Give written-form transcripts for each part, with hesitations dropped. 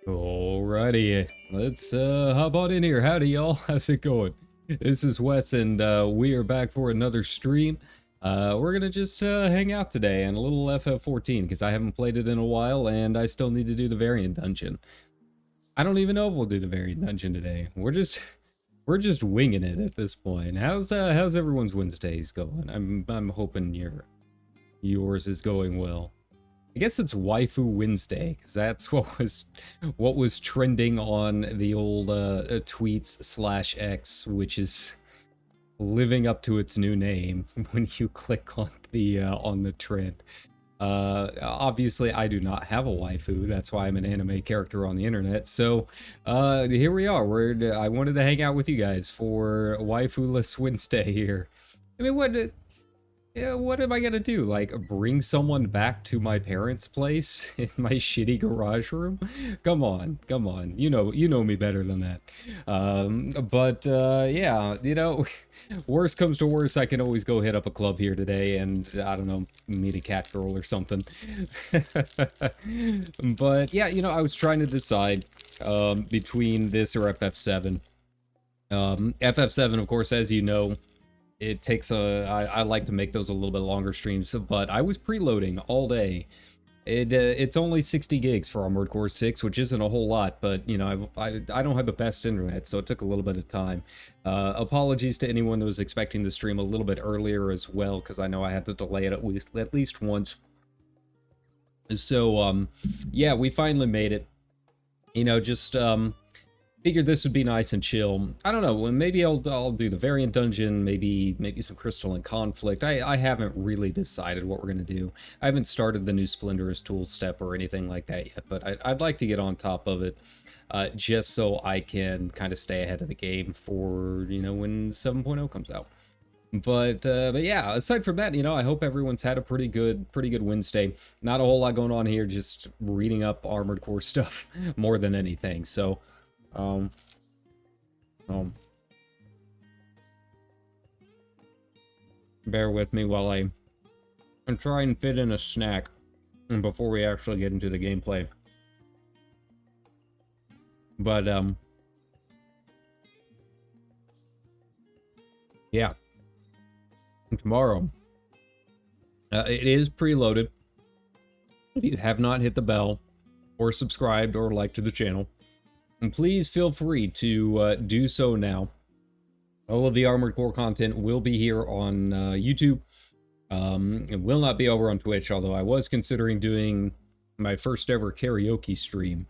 Alrighty, let's hop on in here. Howdy y'all, how's it going? This is Wes and we are back for another stream. We're gonna just hang out today and a little FF14 because I haven't played it in a while and I still need to do the variant dungeon. I don't even know if we'll do the variant dungeon today. We're just winging it at this point. How's everyone's Wednesdays going? I'm hoping yours is going well. I guess it's Waifu Wednesday, because that's what was trending on the old tweets/X, which is living up to its new name when you click on the trend. Obviously, I do not have a waifu. That's why I'm an anime character on the internet. So here we are. I wanted to hang out with you guys for Waifuless Wednesday here. I mean, what am I gonna do? Like, bring someone back to my parents' place in my shitty garage room? Come on. You know me better than that. Yeah, you know, worst comes to worst, I can always go hit up a club here today and, I don't know, meet a cat girl or something. But yeah, you know, I was trying to decide between this or FF7. FF7, of course, as you know, it takes I like to make those a little bit longer streams, but I was preloading all day. It's only 60 gigs for Armored Core 6, which isn't a whole lot, but, you know, I don't have the best internet, so it took a little bit of time. Apologies to anyone that was expecting the stream a little bit earlier as well, because I know I had to delay it at least once. So, yeah, we finally made it. You know, just, figured this would be nice and chill. I don't know, maybe I'll do the variant dungeon, maybe some crystal and conflict. I haven't really decided what we're gonna do. I haven't started the new Splendorous tool step or anything like that yet, but I'd like to get on top of it, just so I can kind of stay ahead of the game for, you know, when 7.0 comes out. But yeah, aside from that, you know, I hope everyone's had a pretty good Wednesday. Not a whole lot going on here, just reading up Armored Core stuff more than anything. So bear with me while I try and fit in a snack before we actually get into the gameplay. But yeah, tomorrow it is preloaded. If you have not hit the bell or subscribed or liked to the channel, and please feel free to do so now. All of the Armored Core content will be here on YouTube. It will not be over on Twitch, although I was considering doing my first ever karaoke stream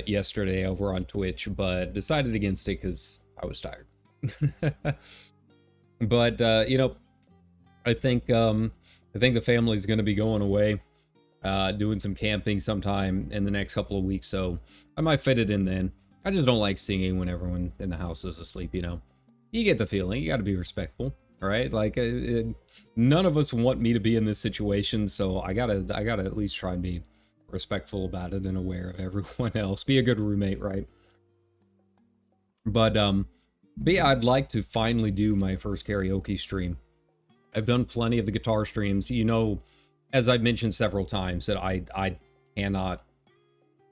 yesterday over on Twitch, but decided against it because I was tired. But you know, I think the family's going to be going away, doing some camping sometime in the next couple of weeks, so I might fit it in then. I just don't like singing when everyone in the house is asleep, you know. You get the feeling. You got to be respectful, right? Like, none of us want me to be in this situation, so I gotta at least try and be respectful about it and aware of everyone else. Be a good roommate, right? But yeah, I'd like to finally do my first karaoke stream. I've done plenty of the guitar streams. You know, as I've mentioned several times, that I cannot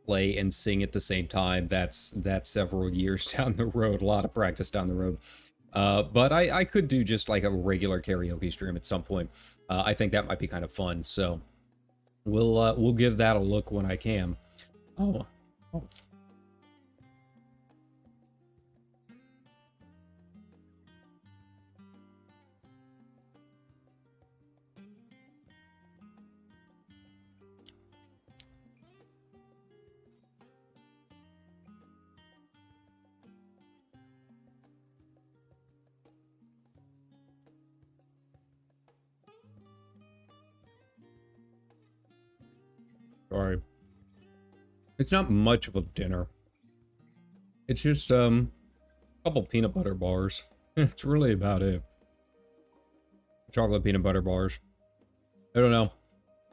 play and sing at the same time. That's several years down the road, a lot of practice down the road. But I could do just like a regular karaoke stream at some point. I think that might be kind of fun. So we'll give that a look when I can. Oh. Sorry. It's not much of a dinner. It's just a couple peanut butter bars. It's really about it. Chocolate peanut butter bars. I don't know.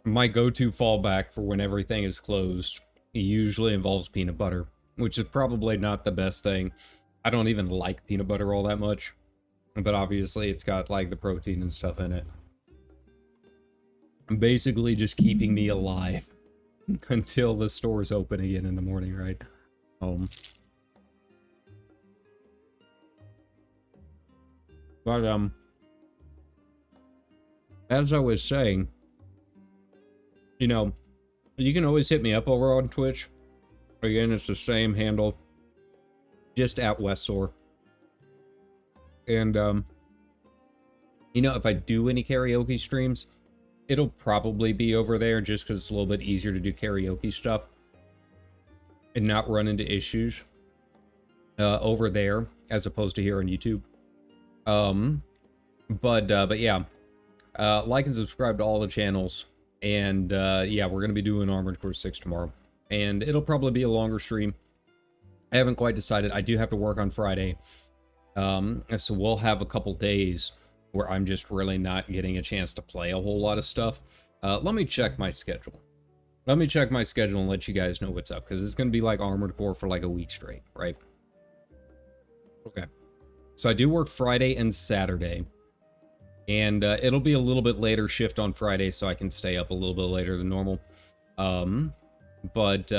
My go-to fallback for when everything is closed usually involves peanut butter, which is probably not the best thing. I don't even like peanut butter all that much, but obviously it's got like the protein and stuff in it. Basically just keeping me alive until the stores open again in the morning, right? But as I was saying, you know, you can always hit me up over on Twitch. Again, it's the same handle, just at Westsor. And you know, if I do any karaoke streams, it'll probably be over there just because it's a little bit easier to do karaoke stuff and not run into issues over there as opposed to here on YouTube. But yeah, like and subscribe to all the channels. And yeah, we're going to be doing Armored Core 6 tomorrow. And it'll probably be a longer stream. I haven't quite decided. I do have to work on Friday. So we'll have a couple days where I'm just really not getting a chance to play a whole lot of stuff. Let me check my schedule. Let me check my schedule and let you guys know what's up, because it's going to be like Armored Core for like a week straight, right? Okay. So I do work Friday and Saturday. And it'll be a little bit later shift on Friday, so I can stay up a little bit later than normal. But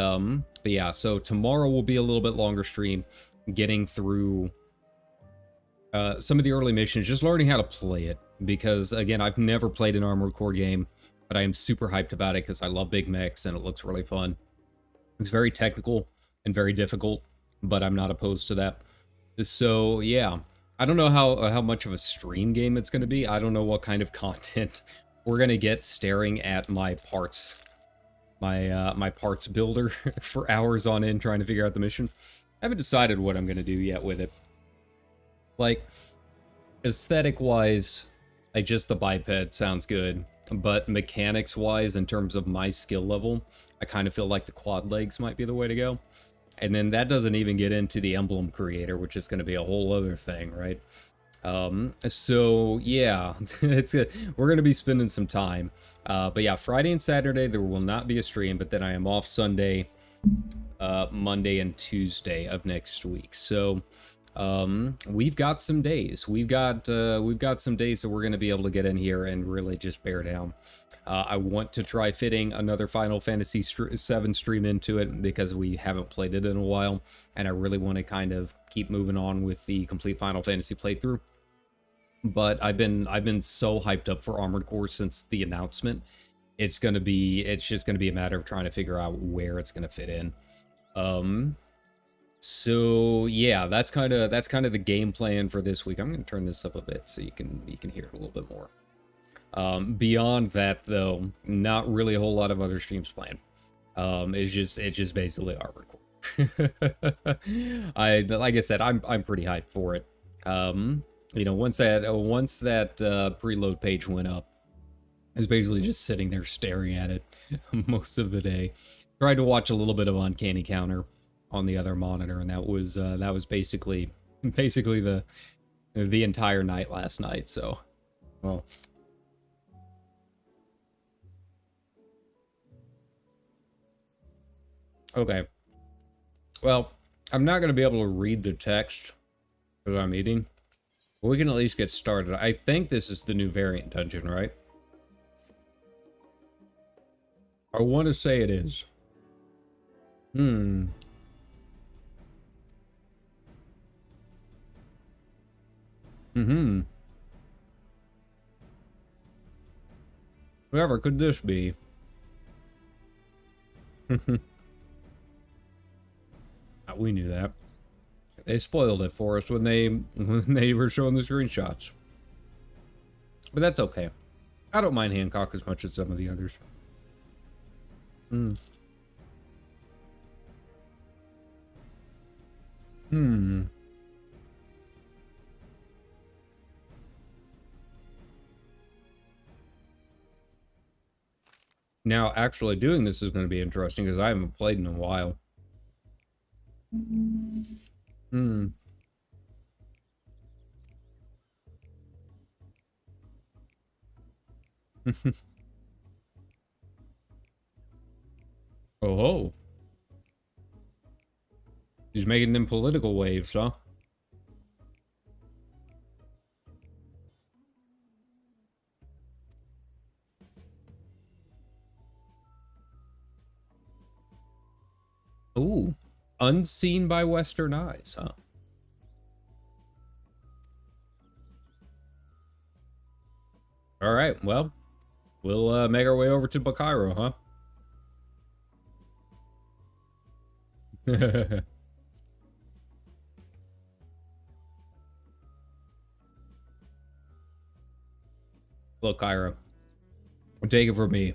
yeah, so tomorrow will be a little bit longer stream, getting through some of the early missions, just learning how to play it. Because, again, I've never played an Armored Core game, but I am super hyped about it because I love big mechs and it looks really fun. It's very technical and very difficult, but I'm not opposed to that. So, yeah. I don't know how much of a stream game it's going to be. I don't know what kind of content we're going to get staring at my parts, my parts builder for hours on end trying to figure out the mission. I haven't decided what I'm going to do yet with it. Like, aesthetic-wise, like just the biped sounds good, but mechanics-wise, in terms of my skill level, I kind of feel like the quad legs might be the way to go. And then that doesn't even get into the emblem creator, which is going to be a whole other thing, right? So yeah, it's good. We're going to be spending some time. But yeah, Friday and Saturday, there will not be a stream, but then I am off Sunday, Monday, and Tuesday of next week. So we've got some days. We've got some days that we're going to be able to get in here and really just bear down. I want to try fitting another Final Fantasy VII stream into it because we haven't played it in a while, and I really want to kind of keep moving on with the complete Final Fantasy playthrough. But I've been so hyped up for Armored Core since the announcement. It's just gonna be a matter of trying to figure out where it's gonna fit in. So yeah, that's kind of the game plan for this week. I'm going to turn this up a bit so you can hear it a little bit more. Beyond that, though, not really a whole lot of other streams planned. It's just basically our record. Like I said, I'm pretty hyped for it. You know, once that preload page went up, I was basically just sitting there staring at it most of the day. Tried to watch a little bit of Uncanny Counter on the other monitor, and that was basically the entire night last night. So, well. Okay. Well, I'm not going to be able to read the text because I'm eating. But we can at least get started. I think this is the new variant dungeon, right? I want to say it is. Mm-hmm. Whoever could this be? We knew that. They spoiled it for us when they were showing the screenshots. But that's okay. I don't mind Hancock as much as some of the others. Now, actually doing this is going to be interesting because I haven't played in a while. Oh. He's making them political waves, huh? Ooh. Unseen by Western eyes, huh? All right, well, we'll make our way over to Bakairo, huh? Look, Kyra, take it from me.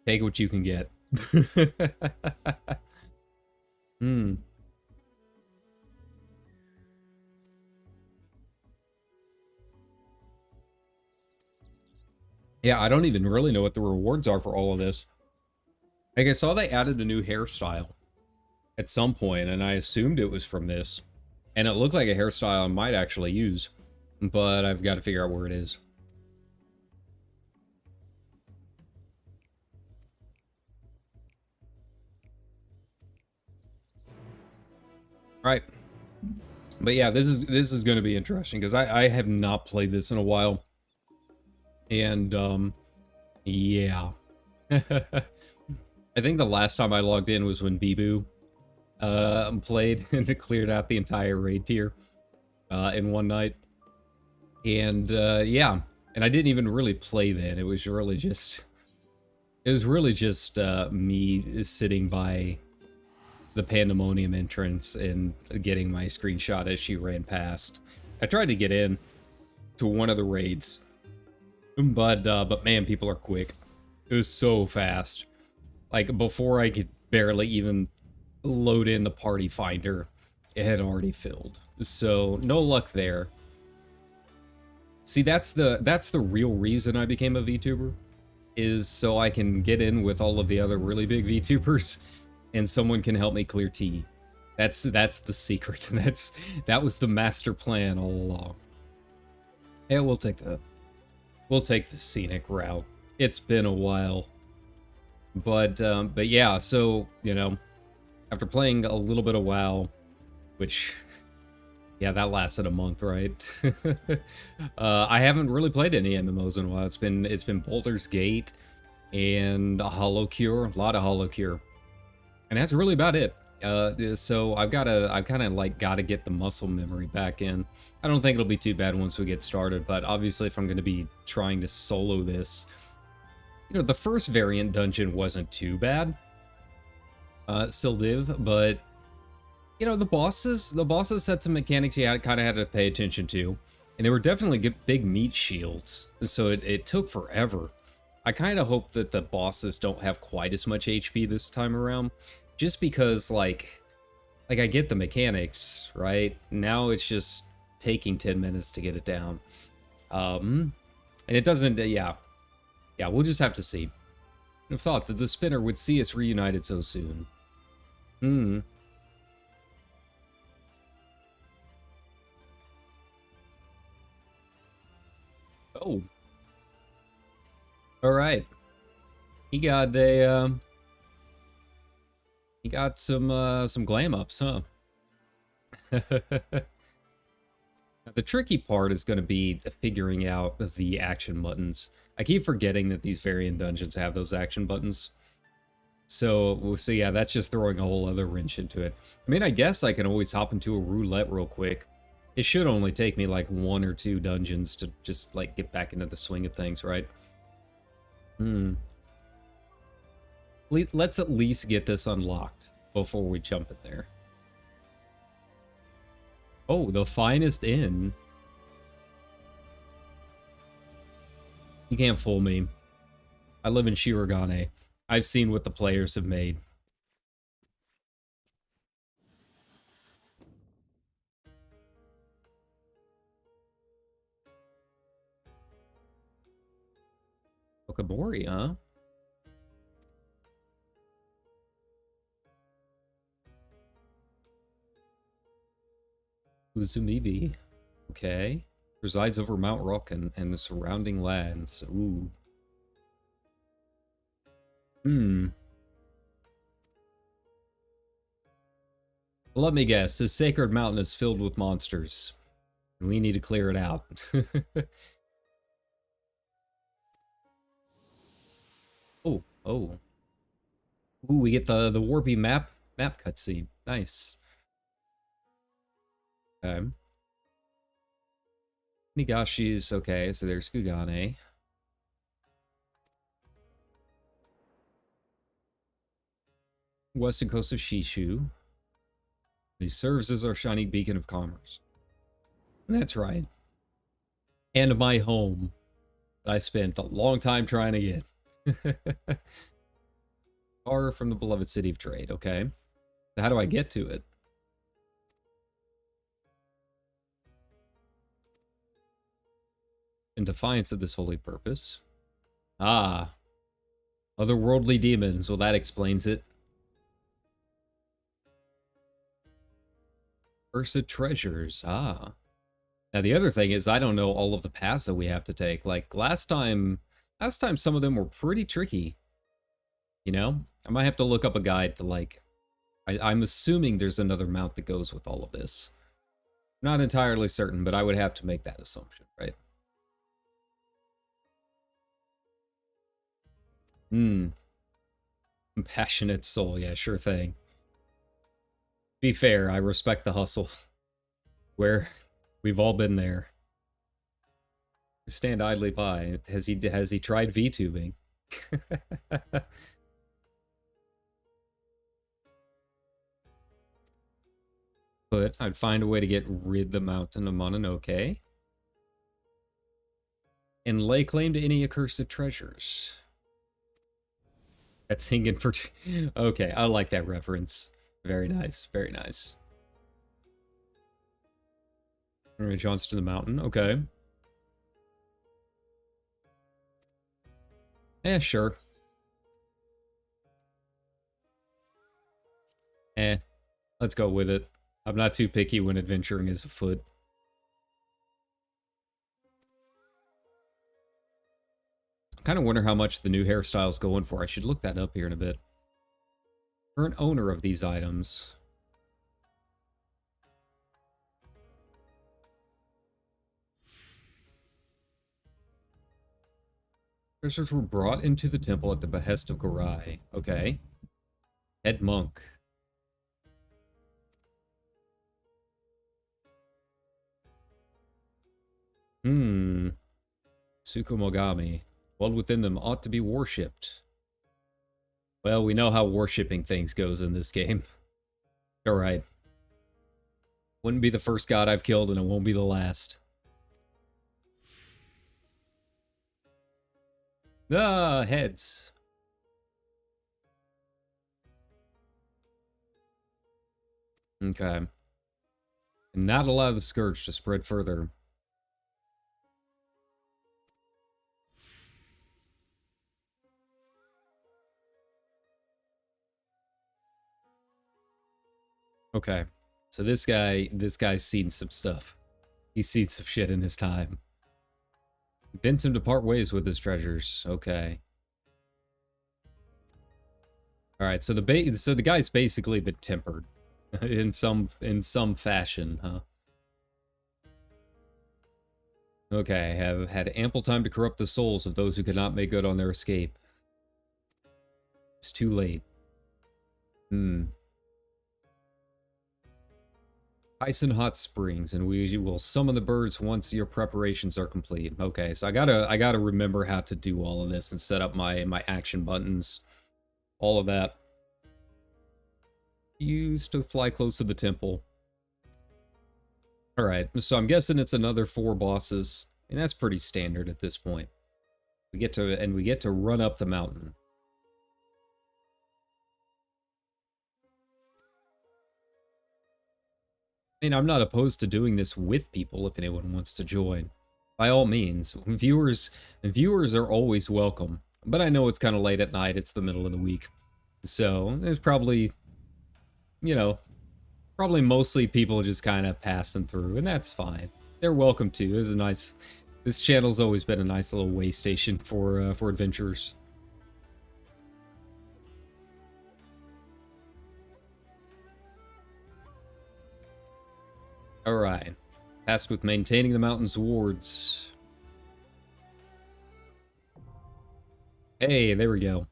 Take what you can get. Yeah, I don't even really know what the rewards are for all of this. Like, I saw they added a new hairstyle at some point, and I assumed it was from this. And it looked like a hairstyle I might actually use, but I've got to figure out where it is. Right. But yeah, this is going to be interesting because I have not played this in a while. And yeah. I think the last time I logged in was when Bibu played and it cleared out the entire raid tier in one night. And yeah, and I didn't even really play then. It was really just me sitting by the Pandemonium entrance and getting my screenshot as she ran past. I tried to get in to one of the raids, but man, people are quick. It was so fast. Like, before I could barely even load in the party finder, it had already filled. So no luck there. See, that's the real reason I became a VTuber, is so I can get in with all of the other really big VTubers and someone can help me clear T. That's the secret. That was the master plan all along. Yeah, we'll take the scenic route. It's been a while. But yeah, so, you know, after playing a little bit of WoW, which, yeah, that lasted a month, right? I haven't really played any MMOs in a while. It's been Baldur's Gate and a Hollow Cure, a lot of Hollow Cure. And that's really about it. So I've kind of like gotta get the muscle memory back in. I don't think it'll be too bad once we get started, but obviously if I'm going to be trying to solo this, you know, the first variant dungeon wasn't too bad, Sildiv, but You know, the bosses had some mechanics you kind of had to pay attention to. And they were definitely big meat shields. So it took forever. I kind of hope that the bosses don't have quite as much HP this time around. Just because, like I get the mechanics, right? Now it's just taking 10 minutes to get it down. And it doesn't, yeah. Yeah, we'll just have to see. I'd have thought that the spinner would see us reunited so soon. Hmm. Oh. Alright. He got a, he got some glam ups, huh? The tricky part is going to be figuring out the action buttons. I keep forgetting that these variant dungeons have those action buttons. So yeah, that's just throwing a whole other wrench into it. I mean, I guess I can always hop into a roulette real quick. It should only take me like 1 or 2 dungeons to just like get back into the swing of things, right? Let's at least get this unlocked before we jump in there. Oh, the finest inn. You can't fool me. I live in Shirogane. I've seen what the players have made. Okabori, huh? Uzumibi. Okay. Resides over Mount Rock and the surrounding lands. Ooh. Let me guess. This sacred mountain is filled with monsters. And we need to clear it out. Oh. Ooh, we get the warpy map cutscene. Nice. Okay. Nigashi's okay, so there's Kugane. Western coast of Shishu. He serves as our shining beacon of commerce. That's right. And my home that I spent a long time trying to get. Far from the beloved city of trade, okay. So how do I get to it? In defiance of this holy purpose. Ah. Otherworldly demons. Well, that explains it. Cursed treasures. Ah. Now, the other thing is I don't know all of the paths that we have to take. Like, last time some of them were pretty tricky. You know? I might have to look up a guide to, like... I'm assuming there's another mount that goes with all of this. Not entirely certain, but I would have to make that assumption, right? Compassionate soul, yeah, sure thing. Be fair, I respect the hustle. Where we've all been there. Stand idly by. Has he tried VTubing? But I'd find a way to get rid the mountain of Mononoke. And lay claim to any accursed treasures. That's singing for... Okay, I like that reference. Very nice, very nice. Alright, Johnston the Mountain, okay. Eh, sure. Let's go with it. I'm not too picky when adventuring is afoot. I kind of wonder how much the new hairstyle's going for. I should look that up here in a bit. Current owner of these items. Treasures were brought into the temple at the behest of Gorai. Okay. Head monk. Tsukumogami. One within them ought to be worshipped. Well, we know how worshipping things goes in this game. Alright. Wouldn't be the first god I've killed, and it won't be the last. Ah, heads. Okay. And not allow the Scourge to spread further. Okay. So this guy's seen some stuff. He's seen some shit in his time. Convince him to part ways with his treasures. Okay. Alright, so the guy's basically been tempered. in some fashion, huh? Okay, have had ample time to corrupt the souls of those who could not make good on their escape. It's too late. Tyson Hot Springs, and we will summon the birds once your preparations are complete. Okay, so I gotta remember how to do all of this and set up my action buttons. All of that. Used to fly close to the temple. Alright, so I'm guessing it's another 4 bosses, and that's pretty standard at this point. We get to run up the mountain. I mean, I'm not opposed to doing this with people if anyone wants to join. By all means, viewers are always welcome. But I know it's kind of late at night, it's the middle of the week. So, there's probably, you know, probably mostly people just kind of passing through, and that's fine. They're welcome to. This channel's always been a nice little way station for adventurers. Alright. Tasked with maintaining the mountain's wards. Hey, there we go.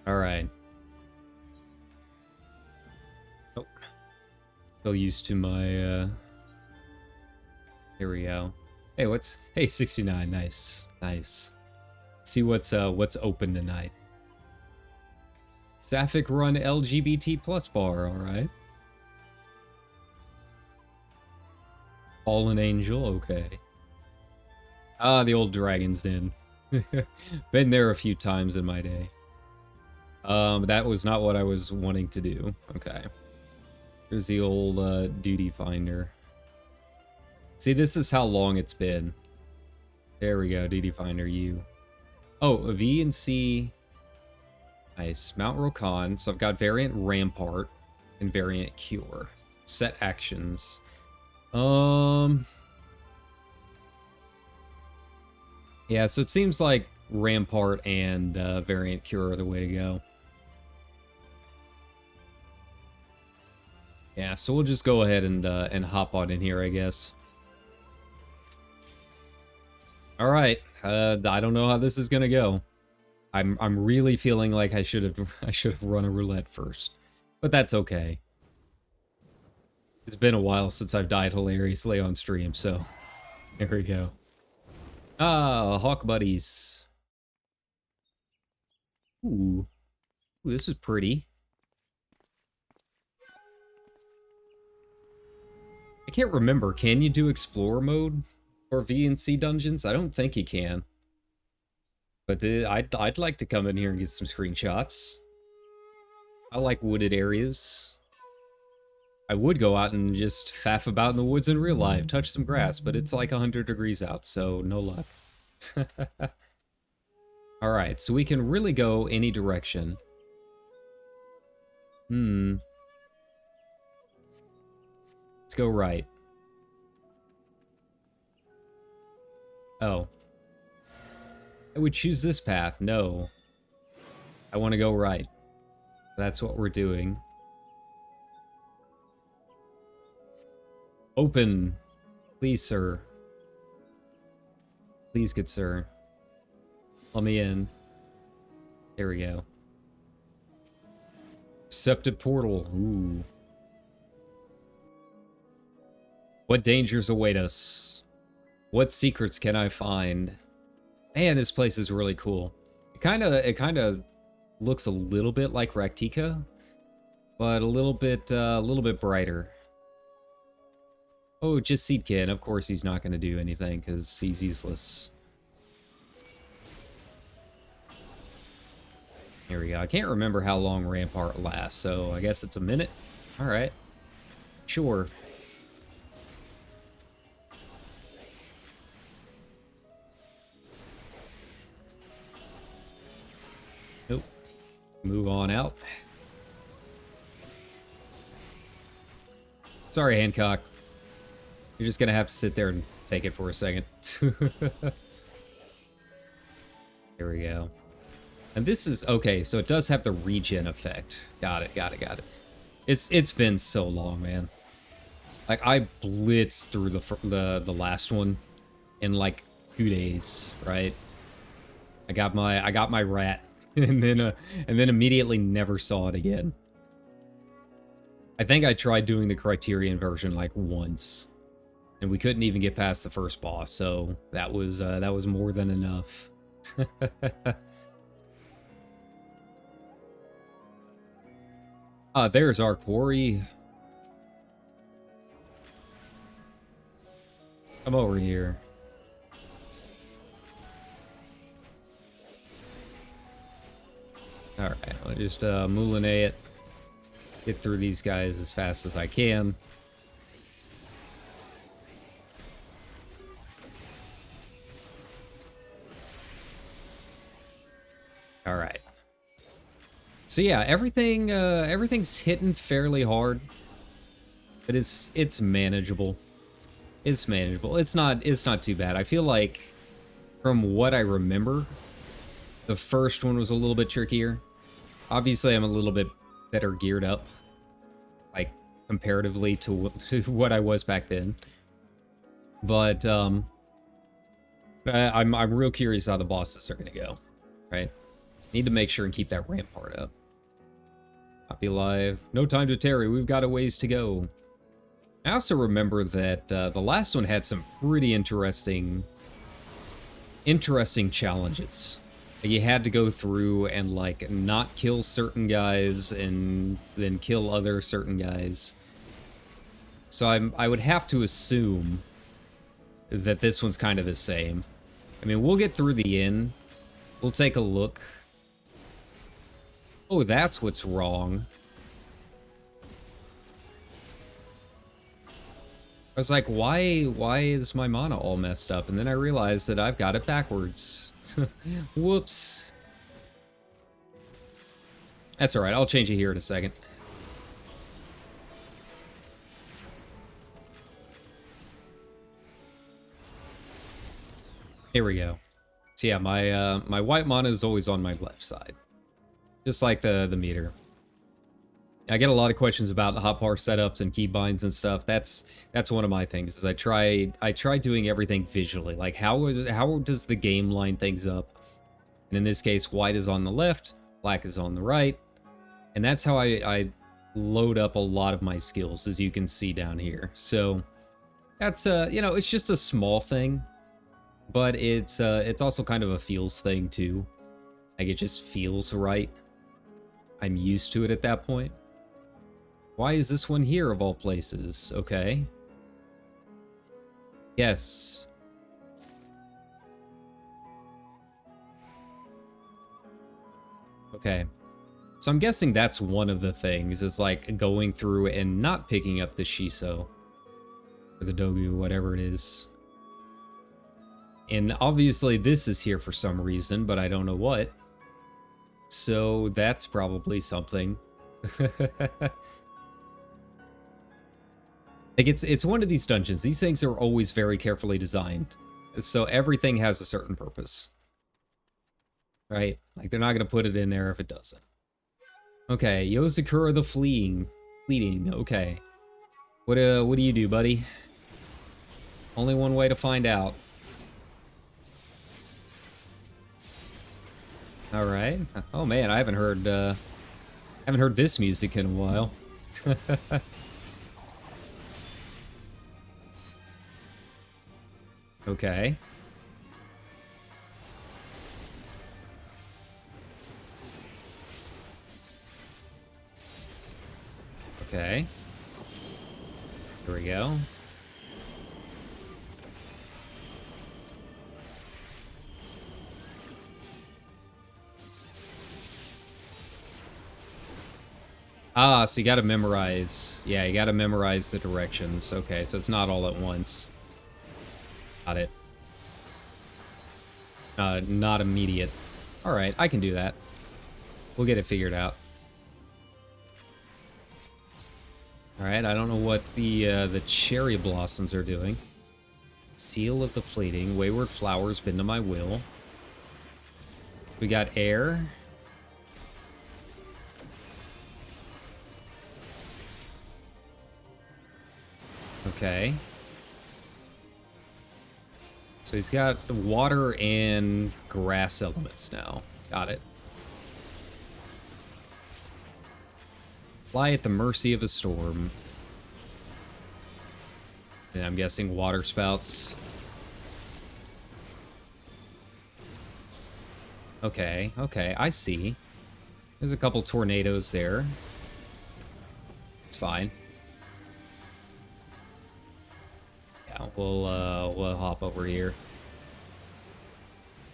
Alright. Oh. So used to my, Here we go. Hey, Hey, 69, nice. Nice. Let's see what's open tonight. Sapphic Run LGBT plus bar, alright. Fallen Angel, okay. Ah, the old Dragon's Den. Been there a few times in my day. That was not what I was wanting to do. Okay. Here's the old duty finder. See, this is how long it's been. There we go, duty finder, you. Oh, V and C. Nice. Mount Rokan. So I've got variant Rampart and variant Cure. Set actions. Yeah, so it seems like Rampart and variant Cure are the way to go. Yeah, so we'll just go ahead and hop on in here, I guess. All right. I don't know how this is gonna go. I'm really feeling like I should have run a roulette first, but that's okay. It's been a while since I've died hilariously on stream, so there we go. Ah, Hawk Buddies. Ooh, this is pretty. I can't remember. Can you do Explorer mode for V&C dungeons? I don't think you can. But I'd like to come in here and get some screenshots. I like wooded areas. I would go out and just faff about in the woods in real life, touch some grass, but it's like 100 degrees out, so no luck. Alright, so we can really go any direction. Let's go right. Oh. I would choose this path. No. I want to go right. That's what we're doing. Open. Please, sir. Please, good sir. Let me in. There we go. Receptive portal. Ooh. What dangers await us? What secrets can I find? Man, this place is really cool. It kind of looks a little bit like Raktika, but a little bit brighter. Oh, just Seedkin. Of course he's not going to do anything because he's useless. Here we go. I can't remember how long Rampart lasts, so I guess it's a minute. All right. Sure. Nope. Move on out. Sorry, Hancock. You're just gonna have to sit there and take it for a second. Here we go. And this is okay, so it does have the regen effect. Got it. It's been so long, man. Like I blitzed through the last one in like 2 days, right? I got my rat and then immediately never saw it again. I think I tried doing the Criterion version like once, and we couldn't even get past the first boss, so that was more than enough. There's our quarry. Come over here. Alright, I'll just moulinet it. Get through these guys as fast as I can. Alright. So yeah, everything's hitting fairly hard. But it's manageable. It's manageable. It's not too bad. I feel like from what I remember, the first one was a little bit trickier. Obviously, I'm a little bit better geared up, like comparatively to what I was back then. But I'm real curious how the bosses are gonna go. Right? Need to make sure and keep that rampart up. Copy live. No time to tarry. We've got a ways to go. I also remember that the last one had some pretty interesting challenges. You had to go through and like not kill certain guys and then kill other certain guys. So I would have to assume that this one's kind of the same. I mean, we'll get through the inn. We'll take a look. Oh, that's what's wrong. I was like, why is my mana all messed up? And then I realized that I've got it backwards. Whoops. That's alright, I'll change it here in a second. Here we go. So yeah, my white mana is always on my left side. Just like the meter. I get a lot of questions about the hotbar setups and keybinds and stuff. That's one of my things. Is I try doing everything visually. Like how does the game line things up? And in this case, white is on the left, black is on the right, and that's how I load up a lot of my skills, as you can see down here. So that's you know, it's just a small thing, but it's also kind of a feels thing too. Like it just feels right. I'm used to it at that point. Why is this one here, of all places? Okay. Yes. Okay. So I'm guessing that's one of the things, is like going through and not picking up the Shiso. Or the Dogu, whatever it is. And obviously this is here for some reason, but I don't know what. So that's probably something. Like it's one of these dungeons. These things are always very carefully designed. So everything has a certain purpose. Right? Like they're not going to put it in there if it doesn't. Okay, Yozakura the Fleeting. Okay. What do you do, buddy? Only one way to find out. All right. Oh man, I haven't heard this music in a while. Okay. Okay. Here we go. Ah, so you gotta memorize. Yeah, you gotta memorize the directions. Okay, so it's not all at once. Got it. Not immediate. Alright, I can do that. We'll get it figured out. Alright, I don't know what the cherry blossoms are doing. Seal of the fleeting. Wayward flowers bend to my will. We got air. Okay. So he's got water and grass elements now. Got it. Fly at the mercy of a storm. And I'm guessing water spouts. Okay, okay, I see. There's a couple tornadoes there. It's fine. Yeah, we'll hop over here.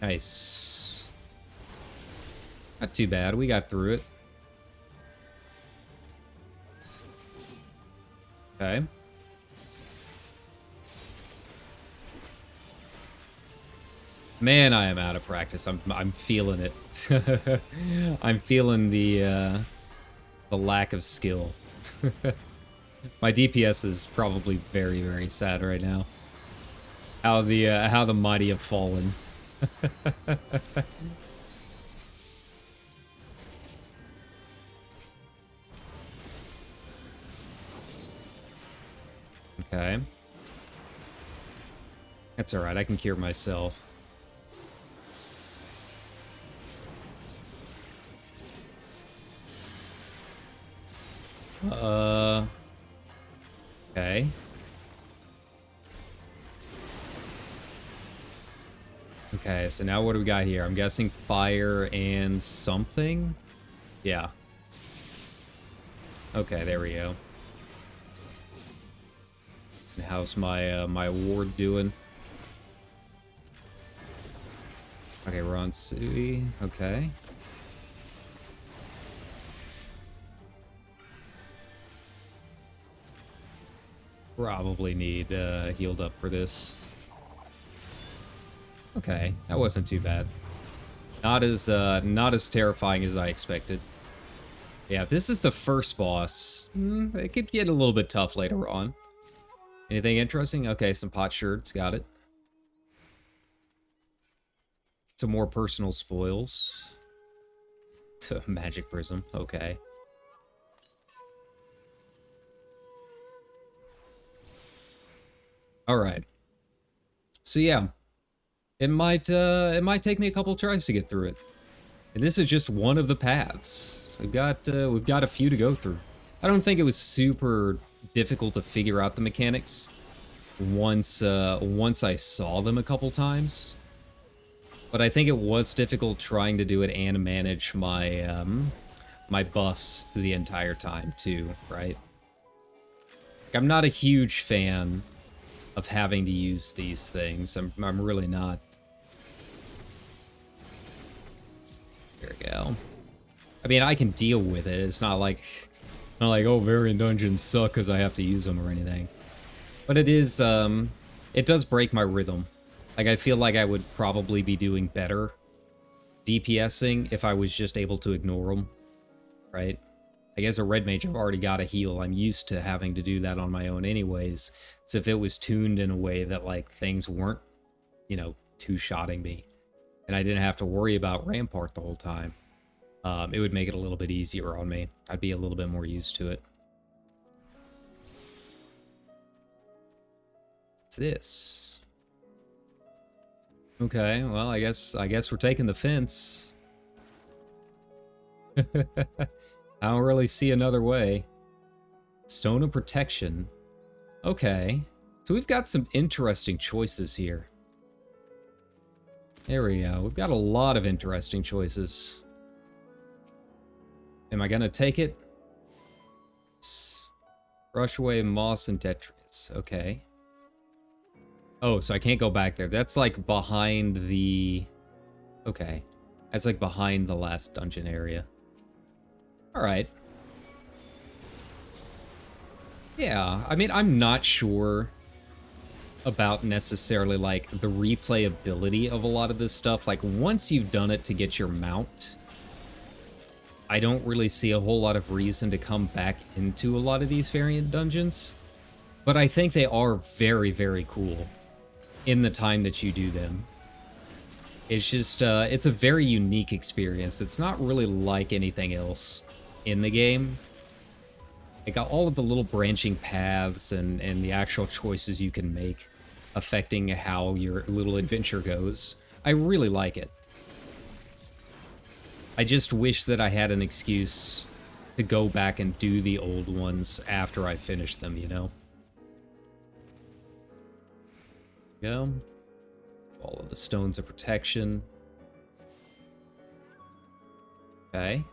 Nice. Not too bad. We got through it. Okay. Man, I am out of practice. I'm feeling it. I'm feeling the lack of skill. My DPS is probably very, very sad right now. How the mighty have fallen. Okay. That's alright, I can cure myself. Okay. Okay, so now what do we got here? I'm guessing fire and something? Yeah. Okay, there we go. And how's my my ward doing? Okay, we're on Sui. Okay. Probably need healed up for this. Okay, that wasn't too bad. Not as terrifying as I expected. Yeah, if this is the first boss, it could get a little bit tough later on. Anything interesting? Okay, some pot sherds, got it. Some more personal spoils. Magic prism, okay. All right. So yeah, it might take me a couple tries to get through it. And this is just one of the paths. We've got a few to go through. I don't think it was super difficult to figure out the mechanics once I saw them a couple times. But I think it was difficult trying to do it and manage my my buffs the entire time too, right? I'm not a huge fan of having to use these things. I'm really not. There we go. I mean, I can deal with it. It's not like oh, variant dungeons suck because I have to use them or anything. But it is, it does break my rhythm. Like, I feel like I would probably be doing better DPSing if I was just able to ignore them, right? Like, as a red mage, I've already got a heal. I'm used to having to do that on my own anyways. So if it was tuned in a way that, like, things weren't, you know, two-shotting me, and I didn't have to worry about Rampart the whole time, it would make it a little bit easier on me. I'd be a little bit more used to it. What's this? Okay, well, I guess we're taking the fence. I don't really see another way. Stone of Protection. Okay. So we've got some interesting choices here. There we go. We've got a lot of interesting choices. Am I gonna take it? Brush away moss and detritus. Okay. Oh, so I can't go back there. That's like behind the... Okay. That's like behind the last dungeon area. Alright. Yeah, I mean, I'm not sure about necessarily, like, the replayability of a lot of this stuff. Like, once you've done it to get your mount, I don't really see a whole lot of reason to come back into a lot of these variant dungeons. But I think they are very, very cool in the time that you do them. It's just, it's a very unique experience. It's not really like anything else in the game. It got all of the little branching paths and the actual choices you can make affecting how your little adventure goes. I really like it. I just wish that I had an excuse to go back and do the old ones after I finished them, you know? Go. All of the stones of protection. Okay.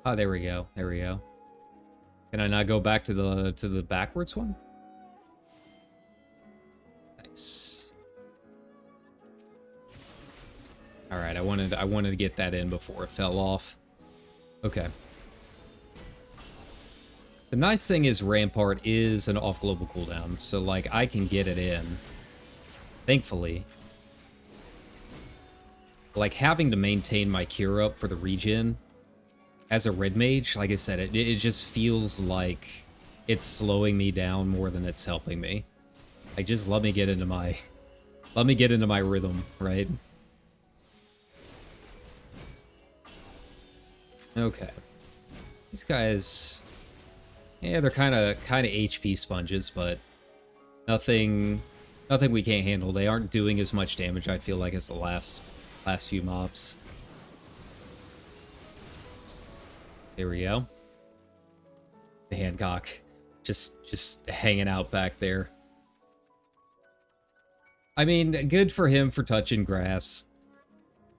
Oh, there we go. There we go. Can I not go back to the backwards one? Nice. All right, I wanted to get that in before it fell off. Okay. The nice thing is Rampart is an off-global cooldown, so like I can get it in. Thankfully. Like having to maintain my cure up for the regen as a red mage, like I said, it just feels like it's slowing me down more than it's helping me. Like, just let me get into my rhythm, right? Okay. These guys, yeah, they're kind of HP sponges, but nothing we can't handle. They aren't doing as much damage, I feel like, as the last few mobs. There we go. The Hancock just hanging out back there. I mean, good for him for touching grass.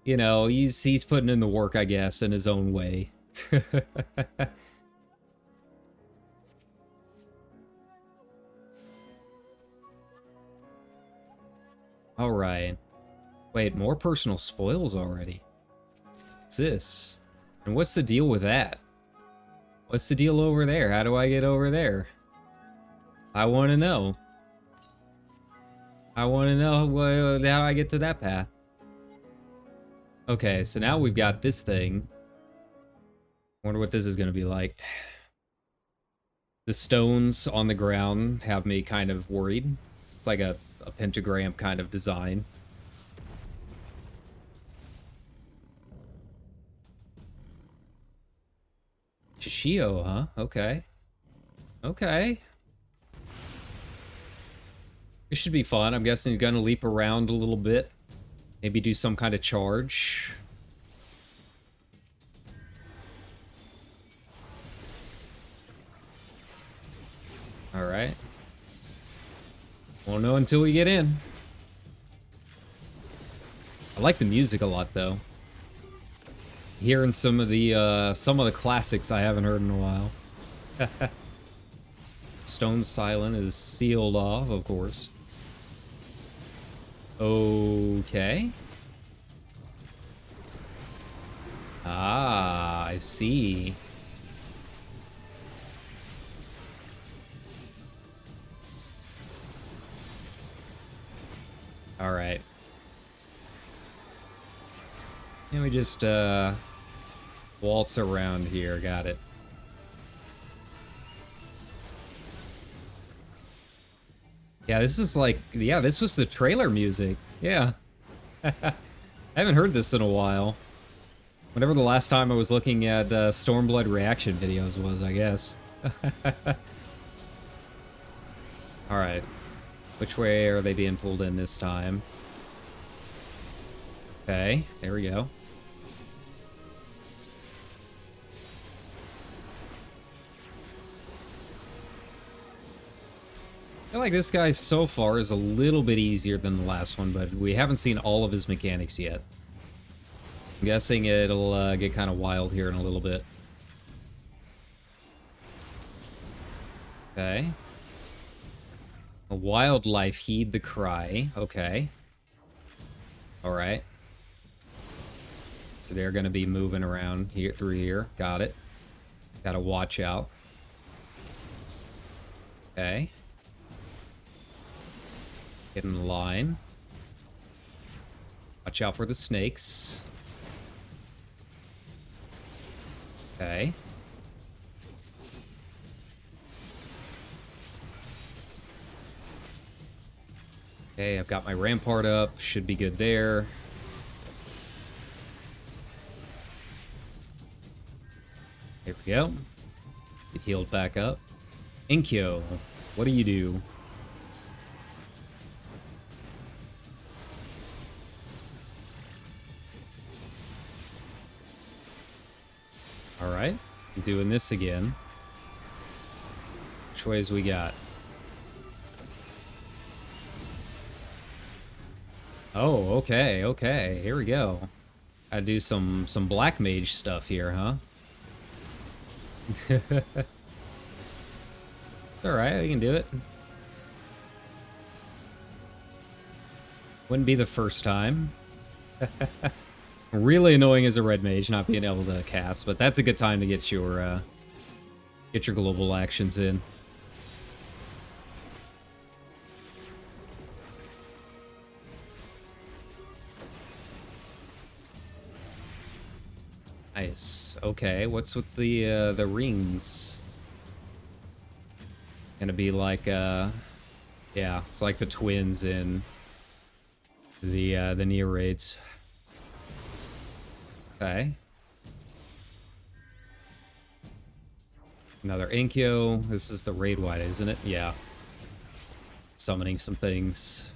You know, he's putting in the work, I guess, in his own way. All right. Wait, more personal spoils already. What's this? And what's the deal with that? What's the deal over there? How do I get over there? I want to know. I want to know how do I get to that path? Okay, so now we've got this thing. Wonder what this is going to be like. The stones on the ground have me kind of worried. It's like a pentagram kind of design. Shishio, huh? Okay. Okay. This should be fun. I'm guessing you're gonna leap around a little bit. Maybe do some kind of charge. Alright. Won't know until we get in. I like the music a lot, though. Hearing some of the classics I haven't heard in a while. Stone Silent is sealed off, of course. Okay. Ah, I see. All right. Let me just waltz around here. Got it. Yeah, this is like, yeah, this was the trailer music. Yeah. I haven't heard this in a while. Whenever the last time I was looking at Stormblood reaction videos was, I guess. Alright. Which way are they being pulled in this time? Okay, there we go. I feel like this guy so far is a little bit easier than the last one, but we haven't seen all of his mechanics yet. I'm guessing it'll get kind of wild here in a little bit. Okay. A wildlife heed the cry. Okay. Alright. So they're going to be moving around here through here. Got it. Gotta watch out. Okay. Get in line. Watch out for the snakes. Okay. Okay, I've got my rampart up. Should be good there. There we go. Get healed back up. Inkyo, what do you do? Alright, I'm doing this again. Which ways we got? Oh, okay, okay. Here we go. Gotta do some black mage stuff here, huh? Alright, we can do it. Wouldn't be the first time. Really annoying as a red mage not being able to cast, but that's a good time to get your global actions in. Nice. Okay, what's with the rings? Gonna be like yeah, it's like the twins in the Neo raids. Okay. Another Inkyo. This is the raid wide, isn't it? Yeah. Summoning some things.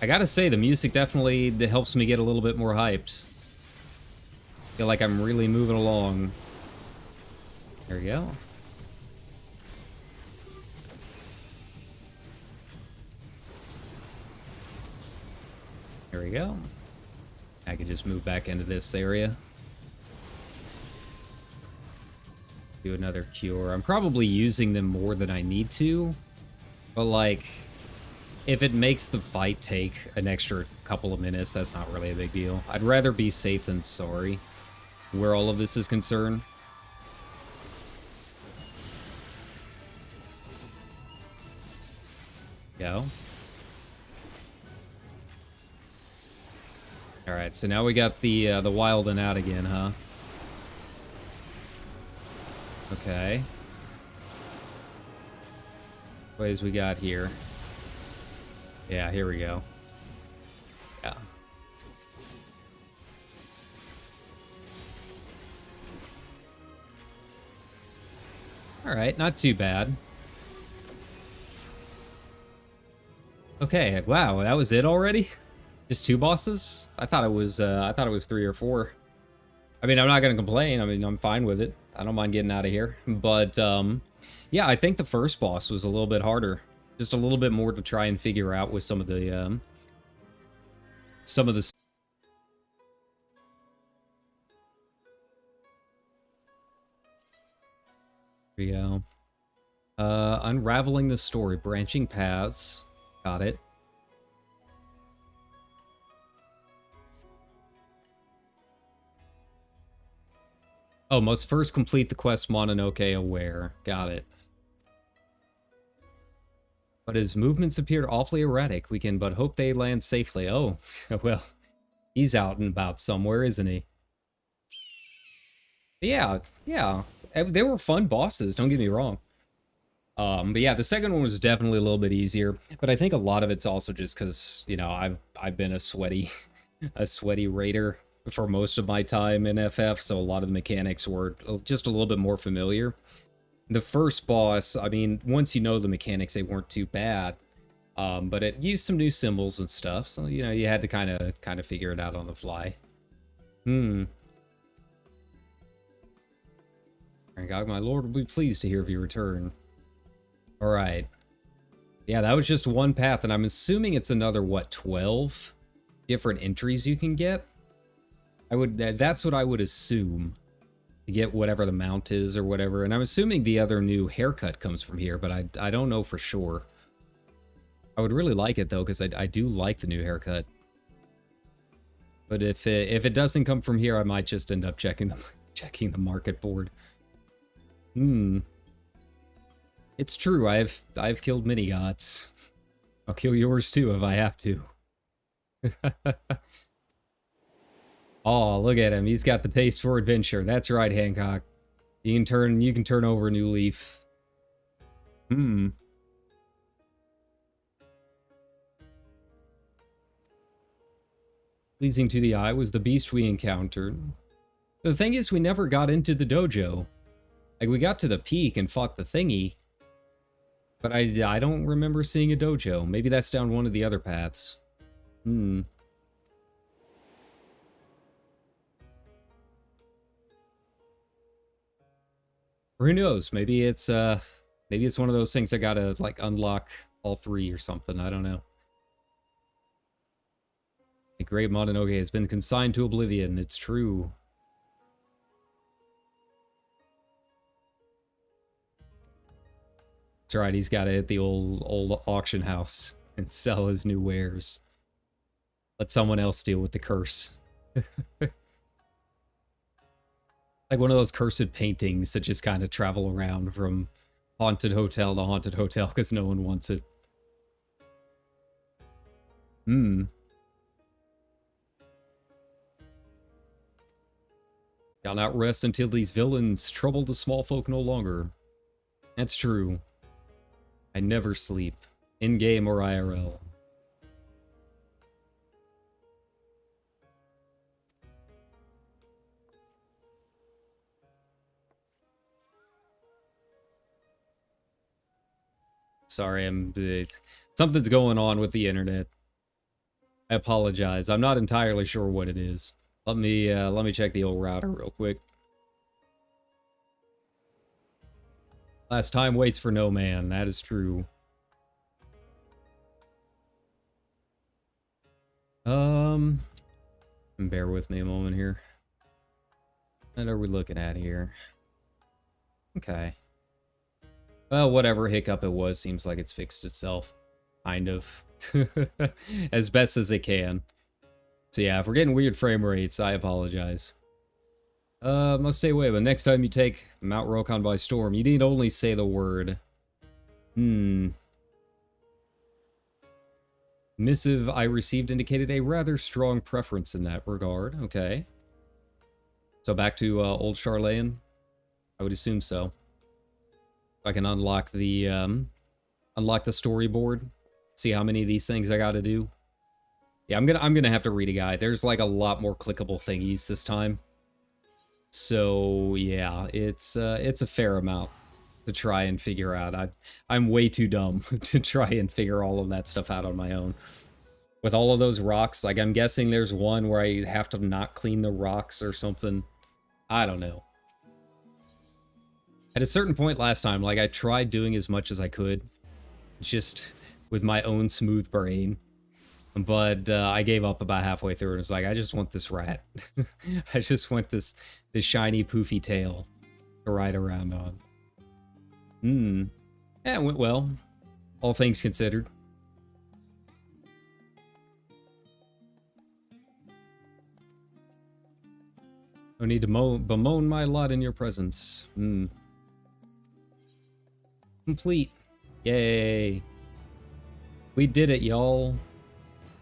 I gotta say, the music definitely helps me get a little bit more hyped. Feel like I'm really moving along. There we go. There we go. I can just move back into this area. Do another cure. I'm probably using them more than I need to, but like, if it makes the fight take an extra couple of minutes, that's not really a big deal. I'd rather be safe than sorry, where all of this is concerned. Go. Alright, so now we got the wild and out again, huh? Okay. What ways we got here? Yeah, here we go. Yeah. Alright, not too bad. Okay, wow, that was it already? Just 2 bosses? I thought it was 3 or 4. I mean, I'm not gonna complain. I mean, I'm fine with it. I don't mind getting out of here. But yeah, I think the first boss was a little bit harder. Just a little bit more to try and figure out with some of the Here we go. Unraveling the story, branching paths. Got it. Oh, must first complete the quest Mononoke Aware. Got it. But his movements appeared awfully erratic. We can but hope they land safely. Oh, well, he's out and about somewhere, isn't he? But yeah. They were fun bosses, don't get me wrong. But yeah, the second one was definitely a little bit easier. But I think a lot of it's also just because, you know, I've been a sweaty raider for most of my time in FF, so a lot of the mechanics were just a little bit more familiar. The first boss, I mean, once you know the mechanics, they weren't too bad, but it used some new symbols and stuff, so you know you had to kind of figure it out on the fly. God, my lord will be pleased to hear of your return. All right, yeah, that was just one path, and I'm assuming it's another what, 12 different entries you can get. That's what I would assume. To get whatever the mount is or whatever. And I'm assuming the other new haircut comes from here, but I don't know for sure. I would really like it, though, because I do like the new haircut. But if it doesn't come from here, I might just end up checking the market board. It's true, I've killed many gods. I'll kill yours, too, if I have to. Oh, look at him. He's got the taste for adventure. That's right, Hancock. You can turn over a new leaf. Pleasing to the eye was the beast we encountered. The thing is, we never got into the dojo. Like, we got to the peak and fought the thingy. But I don't remember seeing a dojo. Maybe that's down one of the other paths. Or who knows? Maybe it's one of those things I gotta, like, unlock all three or something. I don't know. The great Mononoke has been consigned to oblivion. It's true. That's right, he's gotta hit the old auction house and sell his new wares. Let someone else deal with the curse. Like one of those cursed paintings that just kind of travel around from haunted hotel to haunted hotel because no one wants it. Shall not rest until these villains trouble the small folk no longer. That's true. I never sleep, in-game or IRL. Sorry, something's going on with the internet. I apologize. I'm not entirely sure what it is. Let me check the old router real quick. Last time waits for no man. That is true. Bear with me a moment here. What are we looking at here? Okay. Well, whatever hiccup it was, seems like it's fixed itself. Kind of. As best as it can. So yeah, if we're getting weird frame rates, I apologize. Must stay away, but next time you take Mount Rokon by storm, you need only say the word. Missive I received indicated a rather strong preference in that regard. Okay. So back to Old Charlayan? I would assume so. I can unlock the storyboard. See how many of these things I gotta do. Yeah, I'm gonna have to read a guide. There's like a lot more clickable thingies this time. So yeah, it's a fair amount to try and figure out. I'm way too dumb to try and figure all of that stuff out on my own. With all of those rocks, like I'm guessing there's one where I have to not clean the rocks or something. I don't know. At a certain point last time, like I tried doing as much as I could, just with my own smooth brain. But I gave up about halfway through and was like, I just want this rat. I just want this shiny poofy tail to ride around on. Yeah, it went well. All things considered. No need to bemoan my lot in your presence. Complete. Yay. We did it, y'all.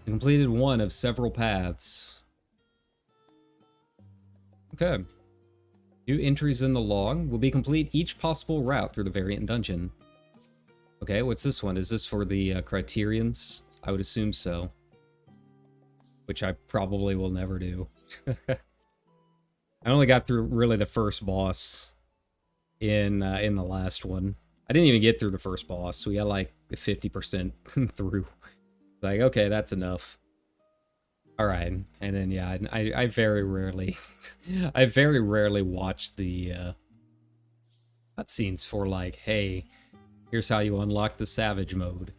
We completed one of several paths. Okay. New entries in the log will be complete each possible route through the variant dungeon. Okay, what's this one? Is this for the criterions? I would assume so. Which I probably will never do. I only got through really the first boss in the last one. I didn't even get through the first boss. We got like 50% through. Like, okay, that's enough. All right, and then yeah, I very rarely, I very rarely watch the cutscenes for like, hey, here's how you unlock the savage mode.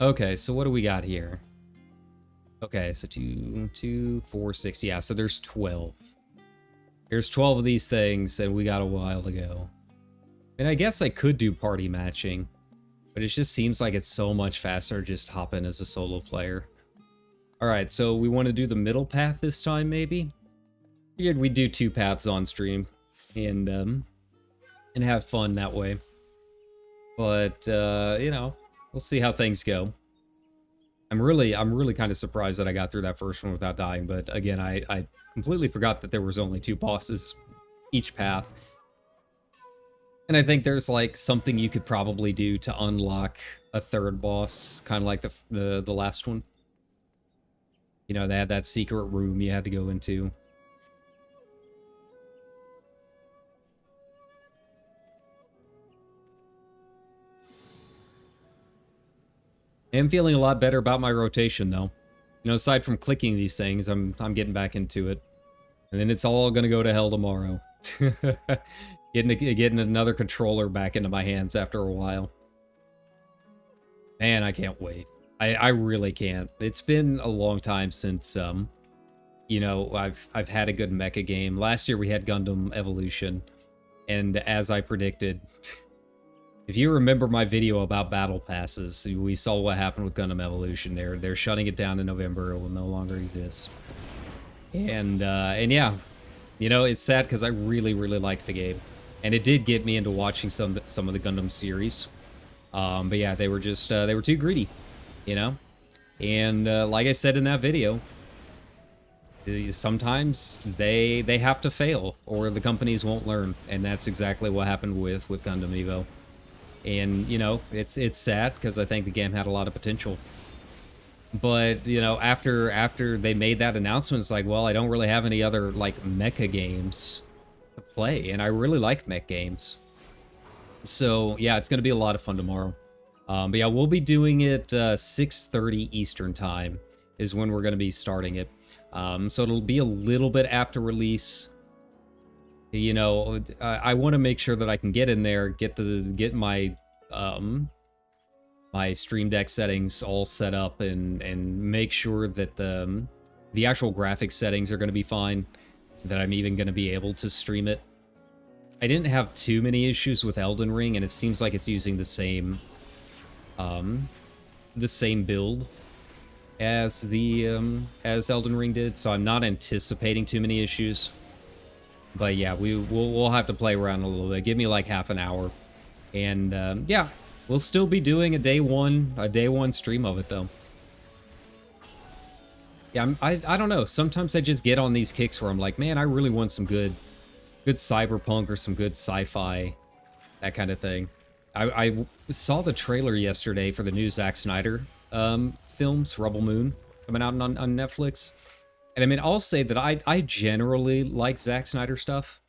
Okay, so what do we got here? Okay, so 2, 4, 6. Yeah, so there's 12. There's 12 of these things, and we got a while to go. And I guess I could do party matching, but it just seems like it's so much faster just hop in as a solo player. Alright, so we want to do the middle path this time, maybe? Figured we'd do 2 paths on stream, and have fun that way. But, you know, we'll see how things go. I'm really kind of surprised that I got through that first one without dying, but again, I completely forgot that there was only 2 bosses each path. And I think there's like something you could probably do to unlock a 3rd boss, kind of like the last one. You know, they had that secret room you had to go into. I am feeling a lot better about my rotation, though. You know, aside from clicking these things, I'm getting back into it. And then it's all gonna go to hell tomorrow. Getting another controller back into my hands after a while. Man, I can't wait. I really can't. It's been a long time since, you know, I've had a good mecha game. Last year we had Gundam Evolution, and as I predicted... If you remember my video about battle passes, we saw what happened with Gundam Evolution. They're shutting it down in November. It will no longer exist. And yeah, you know, it's sad because I really liked the game, and it did get me into watching some of the Gundam series. But yeah, they were just they were too greedy, you know. And like I said in that video, sometimes they have to fail, or the companies won't learn, and that's exactly what happened with Gundam Evo. And, you know, it's sad because I think the game had a lot of potential. But, you know, after they made that announcement, it's like, well, I don't really have any other, like, mecha games to play. And I really like mech games. So, yeah, it's going to be a lot of fun tomorrow. But yeah, we'll be doing it 6:30 Eastern Time is when we're going to be starting it. So it'll be a little bit after release. You know, I want to make sure that I can get in there, get my my Stream Deck settings all set up, and make sure that the actual graphics settings are going to be fine, that I'm even going to be able to stream it. I didn't have too many issues with Elden Ring, and it seems like it's using the same build as as Elden Ring did, so I'm not anticipating too many issues. But yeah, we'll have to play around a little bit. Give me like half an hour, and yeah, we'll still be doing a day one stream of it though. Yeah, I don't know. Sometimes I just get on these kicks where I'm like, man, I really want some good cyberpunk or some good sci-fi, that kind of thing. I saw the trailer yesterday for the new Zack Snyder films, Rebel Moon, coming out on Netflix. And I mean, I'll say that I generally like Zack Snyder stuff.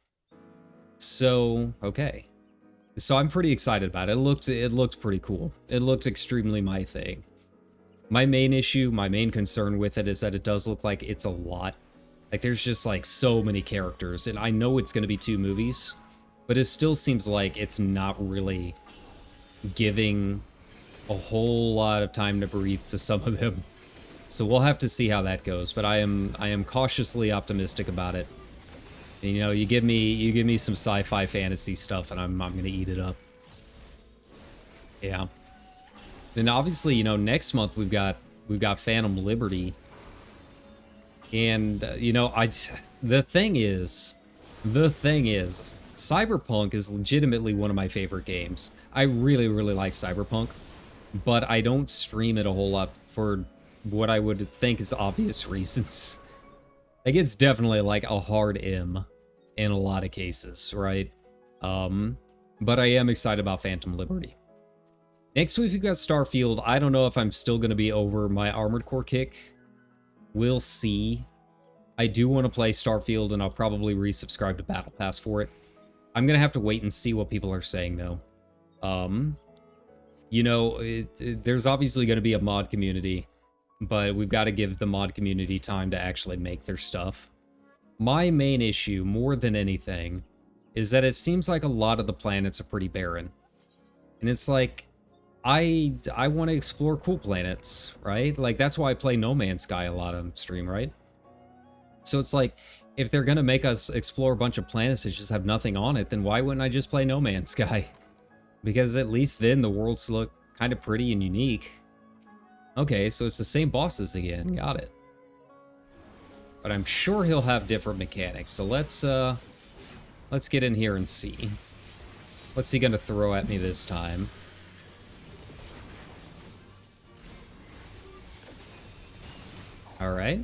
So, okay. So I'm pretty excited about it. It looked pretty cool. It looked extremely my thing. My main issue, my main concern with it is that it does look like it's a lot. Like, there's just, like, so many characters. And I know it's going to be 2 movies, but it still seems like it's not really giving a whole lot of time to breathe to some of them. So we'll have to see how that goes, but I am cautiously optimistic about it. And, you know, you give me some sci-fi fantasy stuff, and I'm gonna eat it up. Yeah. Then obviously, you know, next month we've got Phantom Liberty, and you know, the thing is, Cyberpunk is legitimately one of my favorite games. I really like Cyberpunk, but I don't stream it a whole lot for what I would think is obvious reasons. Like, it's definitely like a hard M in a lot of cases, right? But I am excited about Phantom Liberty. Next week we've got Starfield. I don't know if I'm still going to be over my Armored Core kick. We'll see. I do want to play Starfield, and I'll probably resubscribe to Battle Pass for it. I'm going to have to wait and see what people are saying, though. You know, there's obviously going to be a mod community, but we've got to give the mod community time to actually make their stuff. My main issue, more than anything, is that it seems like a lot of the planets are pretty barren. And it's like, I want to explore cool planets, right? Like, that's why I play No Man's Sky a lot on stream, right? So it's like, if they're gonna make us explore a bunch of planets that just have nothing on it, then why wouldn't I just play No Man's Sky? Because at least then the worlds look kind of pretty and unique. Okay, so it's the same bosses again. Got it. But I'm sure he'll have different mechanics. So let's get in here and see. What's he gonna throw at me this time? All right.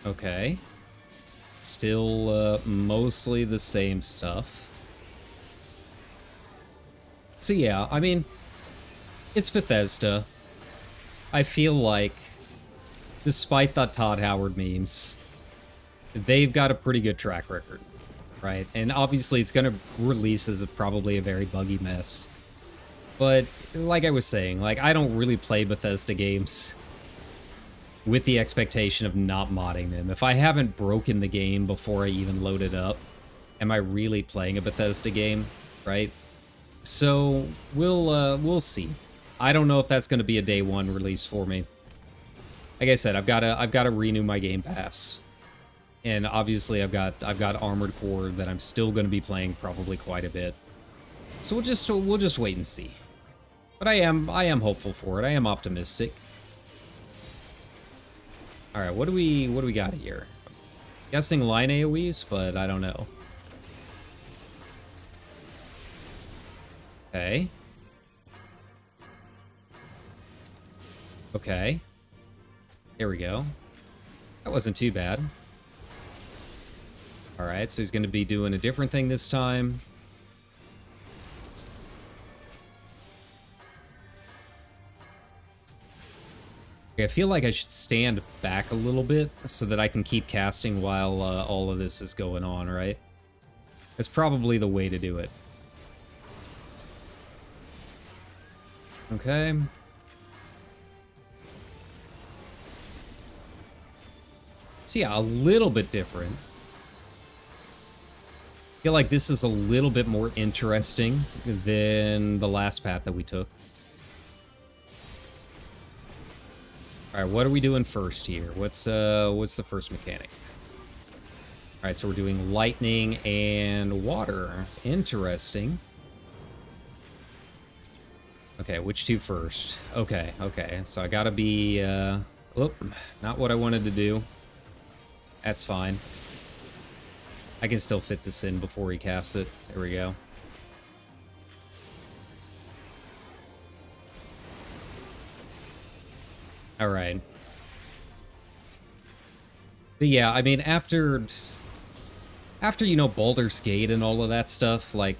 Okay. Still mostly the same stuff. So yeah, I mean, it's Bethesda. I feel like, despite the Todd Howard memes, they've got a pretty good track record, right? And obviously it's going to release as probably a very buggy mess. But like I was saying, like, I don't really play Bethesda games with the expectation of not modding them. If I haven't broken the game before I even load it up, am I really playing a Bethesda game, right? So we'll see. I don't know if that's going to be a day one release for me. Like I said, I've got to renew my Game Pass, and obviously I've got Armored Core that I'm still going to be playing probably quite a bit. So we'll just wait and see. But I am hopeful for it. I am optimistic. All right, what do we got here? I'm guessing line AoEs, but I don't know. Okay. Okay. There we go. That wasn't too bad. All right, so he's going to be doing a different thing this time. Okay, I feel like I should stand back a little bit so that I can keep casting while all of this is going on, right? That's probably the way to do it. Okay. So yeah, a little bit different. I feel like this is a little bit more interesting than the last path that we took. All right, what are we doing first here? What's the first mechanic? All right, so we're doing lightning and water. Interesting. Okay, which two first? Okay, okay. So I gotta be, oop, not what I wanted to do. That's fine. I can still fit this in before he casts it. There we go. All right. But yeah, I mean, after you know, Baldur's Gate and all of that stuff, like,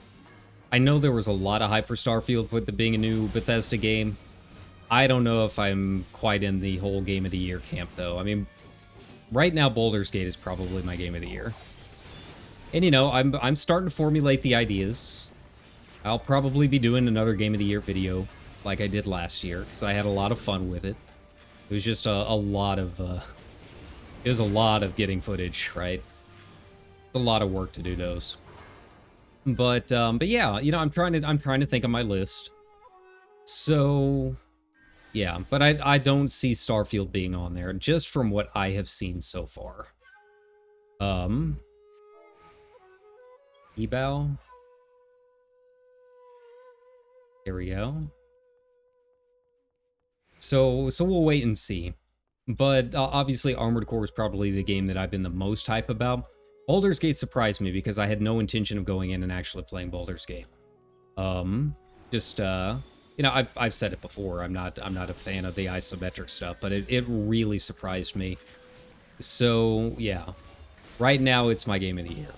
I know there was a lot of hype for Starfield with it being a new Bethesda game. I don't know if I'm quite in the whole Game of the Year camp, though. I mean, right now, Baldur's Gate is probably my Game of the Year. And, you know, I'm starting to formulate the ideas. I'll probably be doing another Game of the Year video like I did last year, because I had a lot of fun with it. It was just a lot of, it was a lot of getting footage, right? A lot of work to do those. But yeah, you know, I'm trying to think of my list. So, yeah, but I don't see Starfield being on there, just from what I have seen so far. Ebow. There we go. So we'll wait and see. But obviously Armored Core is probably the game that I've been the most hype about. Baldur's Gate surprised me because I had no intention of going in and actually playing Baldur's Gate. You know, I've said it before. I'm not a fan of the isometric stuff, but it really surprised me. So yeah, right now it's my Game of the Year.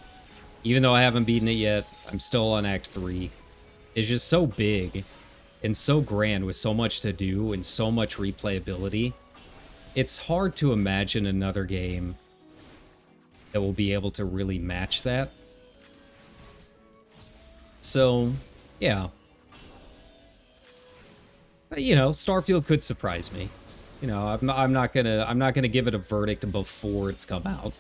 Even though I haven't beaten it yet, I'm still on Act 3. It's just so big and so grand with so much to do and so much replayability. It's hard to imagine another game that will be able to really match that. So, yeah. But, you know, Starfield could surprise me. You know, I'm not gonna give it a verdict before it's come out.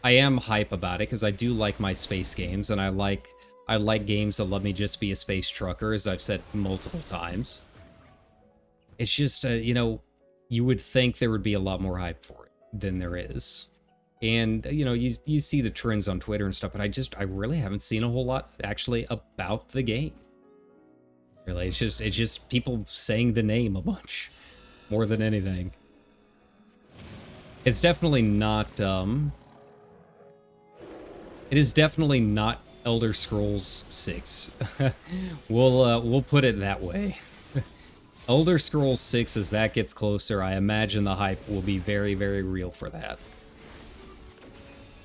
I am hype about it because I do like my space games, and I like I like games that let me just be a space trucker, as I've said multiple times. It's just, you know, you would think there would be a lot more hype for it than there is. And, you know, you see the trends on Twitter and stuff, but I really haven't seen a whole lot actually about the game. Really, it's just people saying the name a bunch more than anything. It's definitely not, it is definitely not Elder Scrolls 6. We'll put it that way. Elder Scrolls 6, as that gets closer, I imagine the hype will be very, very real for that.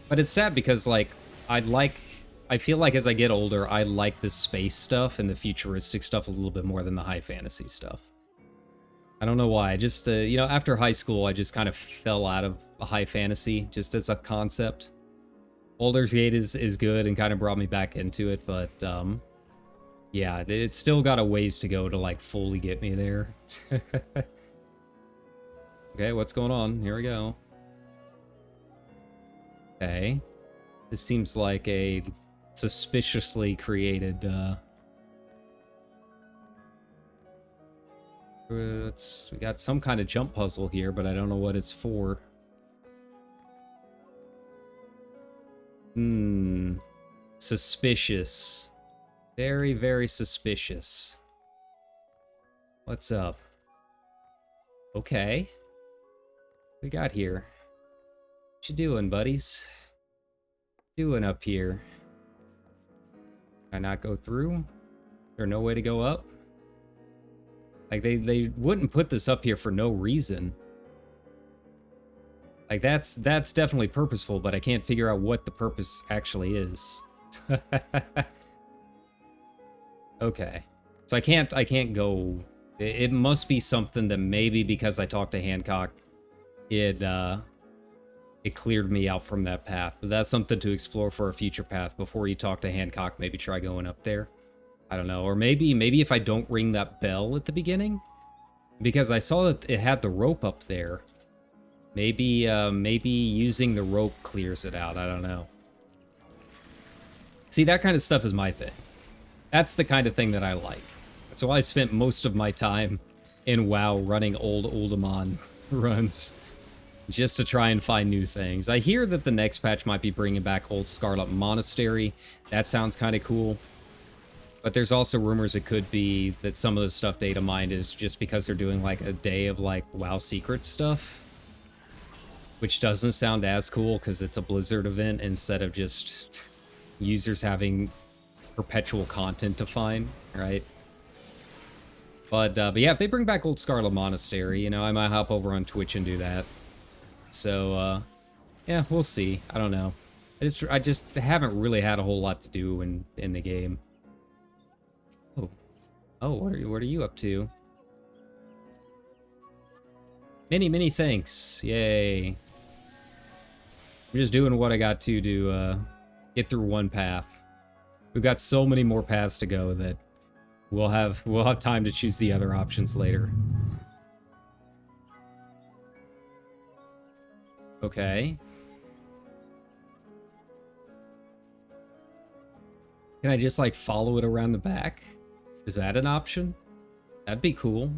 But it's sad because, like, I feel like as I get older, I like the space stuff and the futuristic stuff a little bit more than the high fantasy stuff. I don't know why. Just, you know, after high school, I just kind of fell out of high fantasy, just as a concept. Baldur's Gate is good and kind of brought me back into it, but, yeah, it's still got a ways to go to, like, fully get me there. Okay, what's going on? Here we go. Okay. This seems like a suspiciously created, we got some kind of jump puzzle here, but I don't know what it's for. Suspicious. Very, very suspicious. What's up? Okay. What we got here? What you doing, buddies? Doing up here? Can I not go through? Is there no way to go up? Like, they wouldn't put this up here for no reason. Like, that's definitely purposeful, but I can't figure out what the purpose actually is. Okay. So I can't go... It must be something that maybe because I talked to Hancock, it cleared me out from that path. But that's something to explore for a future path. Before you talk to Hancock, maybe try going up there. I don't know. Or maybe if I don't ring that bell at the beginning, because I saw that it had the rope up there. Maybe using the rope clears it out. I don't know. See, that kind of stuff is my thing. That's the kind of thing that I like. That's why I spent most of my time in WoW running old Uldaman runs. Just to try and find new things. I hear that the next patch might be bringing back Old Scarlet Monastery. That sounds kind of cool. But there's also rumors it could be that some of the stuff data mined is just because they're doing like a day of like WoW secret stuff. Which doesn't sound as cool because it's a Blizzard event instead of just users having perpetual content to find, right? But yeah, if they bring back Old Scarlet Monastery, you know, I might hop over on Twitch and do that. So, yeah, we'll see. I don't know. I just haven't really had a whole lot to do in the game. Oh, what are you up to? Many thanks. Yay. I'm just doing what I got to get through one path. We've got so many more paths to go that we'll have time to choose the other options later. Okay. Can I just, like, follow it around the back? Is that an option? That'd be cool.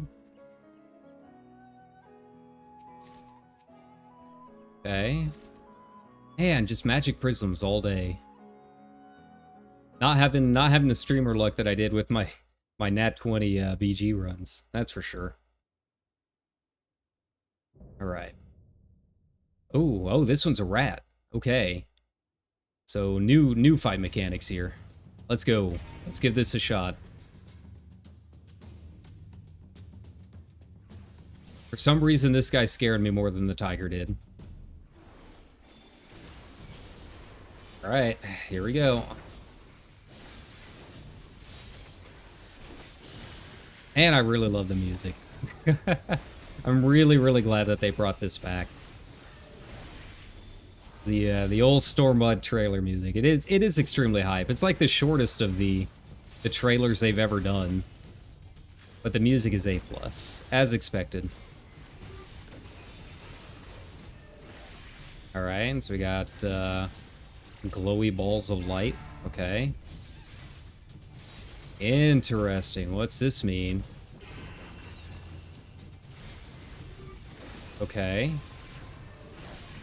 Okay. Man, just magic prisms all day. Not having the streamer luck that I did with my Nat 20 BG runs. That's for sure. Alright. Oh, this one's a rat. Okay. So, new fight mechanics here. Let's go. Let's give this a shot. For some reason, this guy scared me more than the tiger did. Alright, here we go. And I really love the music. I'm really glad that they brought this back. The old Stormud trailer music. It is extremely hype. It's like the shortest of the trailers they've ever done. But the music is A+, as expected. Alright, so we got glowy balls of light. Okay. Interesting. What's this mean? Okay.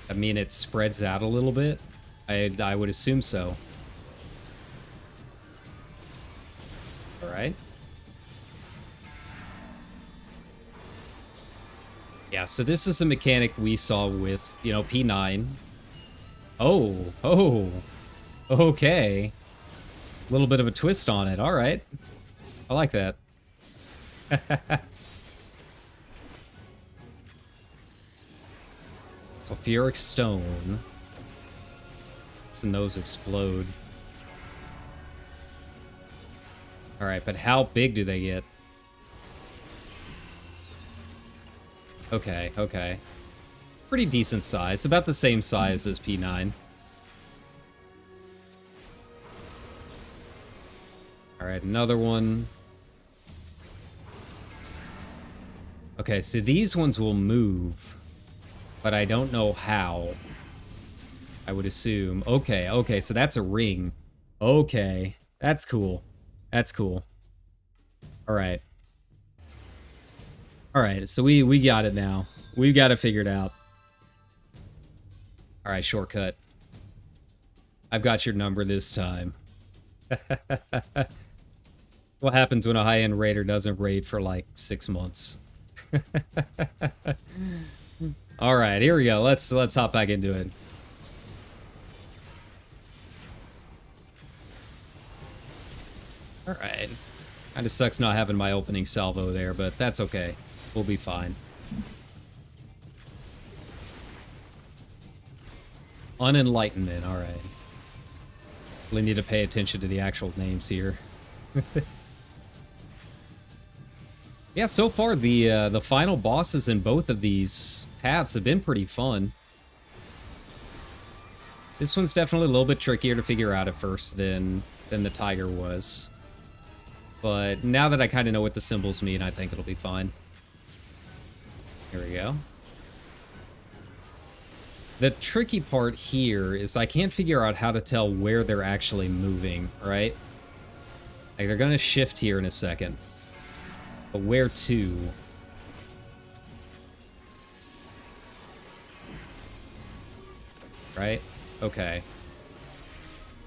I mean, it spreads out a little bit. I would assume so. All right. Yeah, so this is a mechanic we saw with, you know, P9. Oh, okay. A little bit of a twist on it. All right. I like that. Sulfuric stone. And those explode. All right, but how big do they get? Okay, okay. Pretty decent size. About the same size as P9. All right, another one. Okay, so these ones will move, but I don't know how. I would assume. Okay, okay, so that's a ring. Okay, that's cool. That's cool. All right. All right, so we got it now. We've got it figured out. All right, shortcut. I've got your number this time. What happens when a high-end raider doesn't raid for like 6 months? All right, here we go. Let's hop back into it. All right. Kind of sucks not having my opening salvo there, but that's okay. We'll be fine. Unenlightenment, all right. Really need to pay attention to the actual names here. Yeah, so far the final bosses in both of these paths have been pretty fun. This one's definitely a little bit trickier to figure out at first than the tiger was. But now that I kind of know what the symbols mean, I think it'll be fine. Here we go. The tricky part here is I can't figure out how to tell where they're actually moving, right? Like, they're going to shift here in a second. But where to? Right? Okay.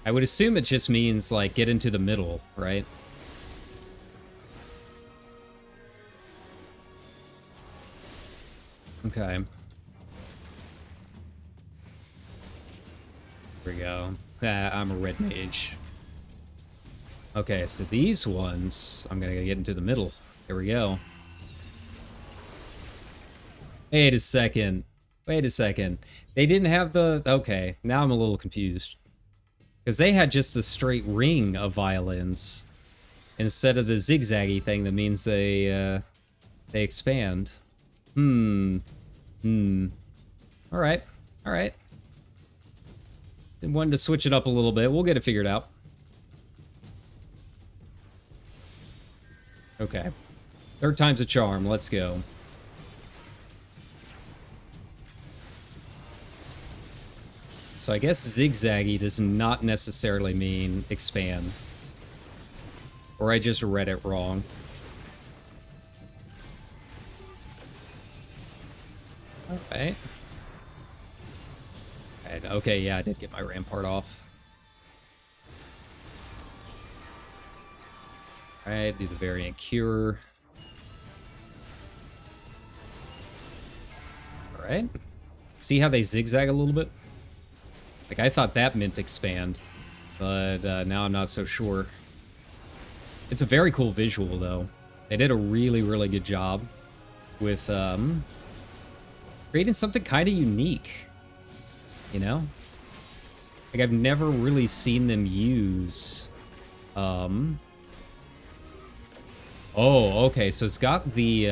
I would assume it just means, like, get into the middle, right? Okay. Here we go. I'm a red mage. Okay, so these ones, I'm gonna get into the middle. Here we go. Wait a second. Wait a second. They didn't have the... Okay, now I'm a little confused. Because they had just a straight ring of violins instead of the zigzaggy thing that means they expand. Alright. Alright. Wanted to switch it up a little bit. We'll get it figured out. Okay. Third time's a charm. Let's go. So I guess zigzaggy does not necessarily mean expand. Or I just read it wrong. Alright. Okay, yeah, I did get my rampart off. Alright, do the variant cure. Alright. See how they zigzag a little bit? Like, I thought that meant expand, but now I'm not so sure. It's a very cool visual, though. They did a really, really good job with creating something kind of unique. You know? Like, I've never really seen them use... Oh, okay, so it's got the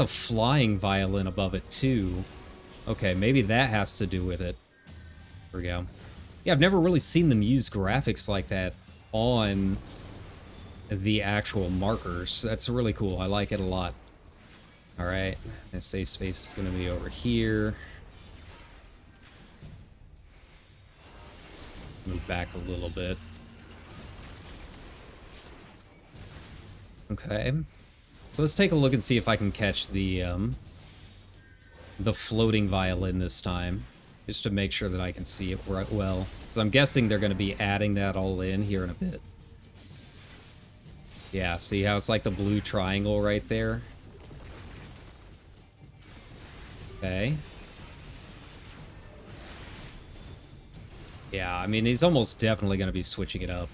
flying violin above it, too. Okay, maybe that has to do with it. There we go. Yeah, I've never really seen them use graphics like that on the actual markers. That's really cool. I like it a lot. Alright, the safe space is going to be over here. Move back a little bit. Okay. So let's take a look and see if I can catch the floating violin this time. Just to make sure that I can see it right well. Because I'm guessing they're going to be adding that all in here in a bit. Yeah, see how it's like the blue triangle right there? Okay. Yeah, I mean, he's almost definitely going to be switching it up.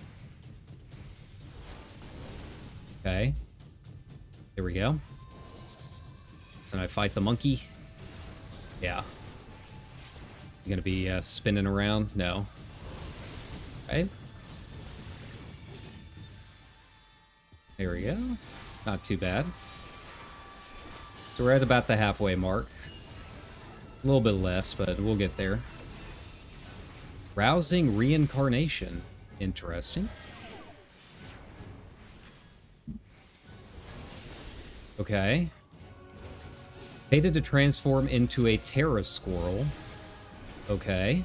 Okay. Here we go. So I fight the monkey. Yeah. You gonna be spinning around? No. Right? There we go. Not too bad. So we're at about the halfway mark. A little bit less, but we'll get there. Rousing reincarnation. Interesting. Okay. Fated to transform into a Terra Squirrel. Okay.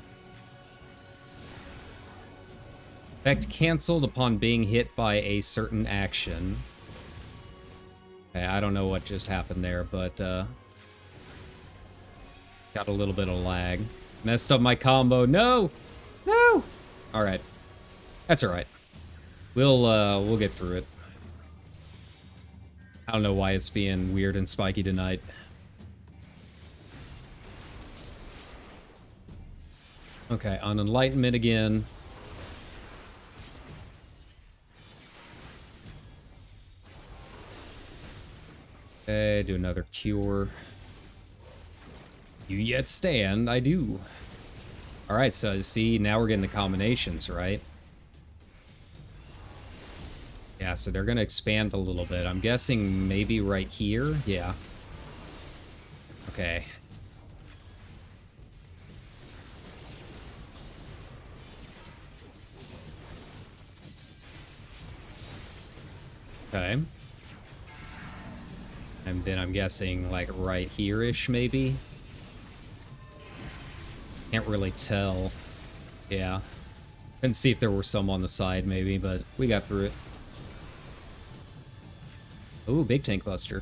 Effect canceled upon being hit by a certain action. Okay, I don't know what just happened there, but got a little bit of lag. Messed up my combo. No! No! Alright. That's alright. We'll get through it. I don't know why it's being weird and spiky tonight. Okay, on Enlightenment again. Okay, do another cure. You yet stand, I do. Alright, so see, now we're getting the combinations, right? Yeah, so they're gonna expand a little bit. I'm guessing maybe right here? Yeah. Okay. Okay. And then I'm guessing, like, right here-ish, maybe? Can't really tell. Yeah. Couldn't see if there were some on the side, maybe, but we got through it. Ooh, big tank buster.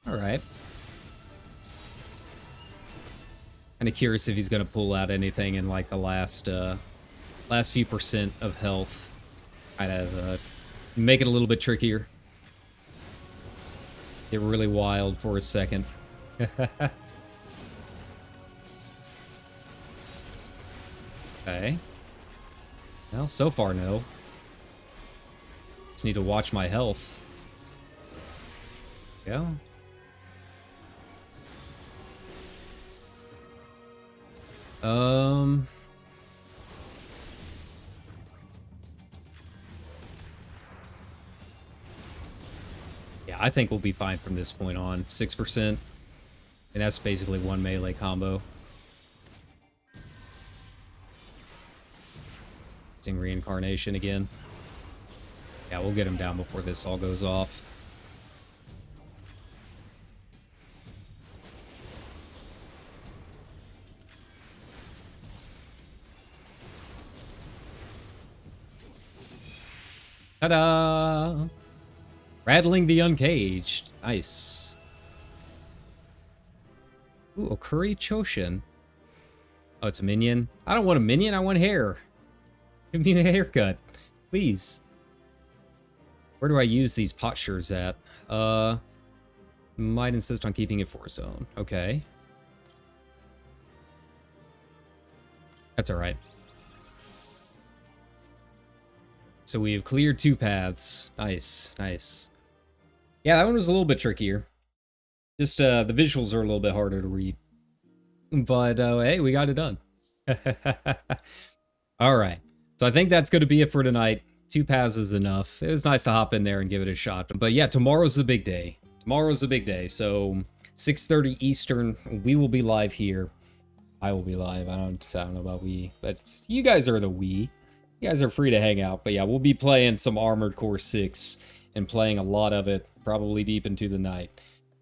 Alright. Kind of curious if he's going to pull out anything in, like, the last few percent of health. Kind of make it a little bit trickier. Get really wild for a second. Okay. Well, so far, no. Just need to watch my health. Yeah. Yeah, I think we'll be fine from this point on. 6%. And that's basically one melee combo. Seeing reincarnation again. Yeah, we'll get him down before this all goes off. Ta-da! Rattling the Uncaged. Nice. Ooh, Okuri Choshin. Oh, it's a minion? I don't want a minion, I want hair. Give me a haircut. Please. Where do I use these postures at? Might insist on keeping it 4-zone. Okay. That's alright. So we've cleared 2 paths. Nice, nice. Yeah, that one was a little bit trickier. Just, the visuals are a little bit harder to read. But, hey, we got it done. Alright. So I think that's going to be it for tonight. 2 paths is enough. It was nice to hop in there and give it a shot. But yeah, tomorrow's the big day. Tomorrow's the big day. So 6:30 Eastern, we will be live here. I will be live. I don't know about we, but you guys are the we. You guys are free to hang out. But yeah, we'll be playing some Armored Core 6 and playing a lot of it, probably deep into the night.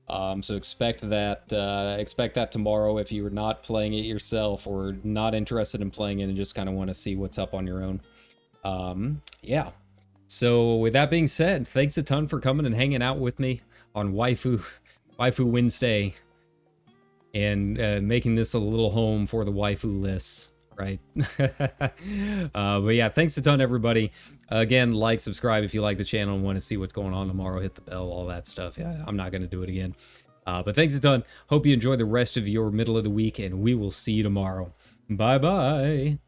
So expect that tomorrow if you're not playing it yourself or not interested in playing it and just kind of want to see what's up on your own. Yeah. So with that being said, thanks a ton for coming and hanging out with me on Waifu Wednesday and making this a little home for the Waifuless, right? But yeah, thanks a ton, everybody. Again, like, subscribe if you like the channel and want to see what's going on tomorrow. Hit the bell, all that stuff. Yeah, I'm not going to do it again. But thanks a ton. Hope you enjoy the rest of your middle of the week, and we will see you tomorrow. Bye-bye.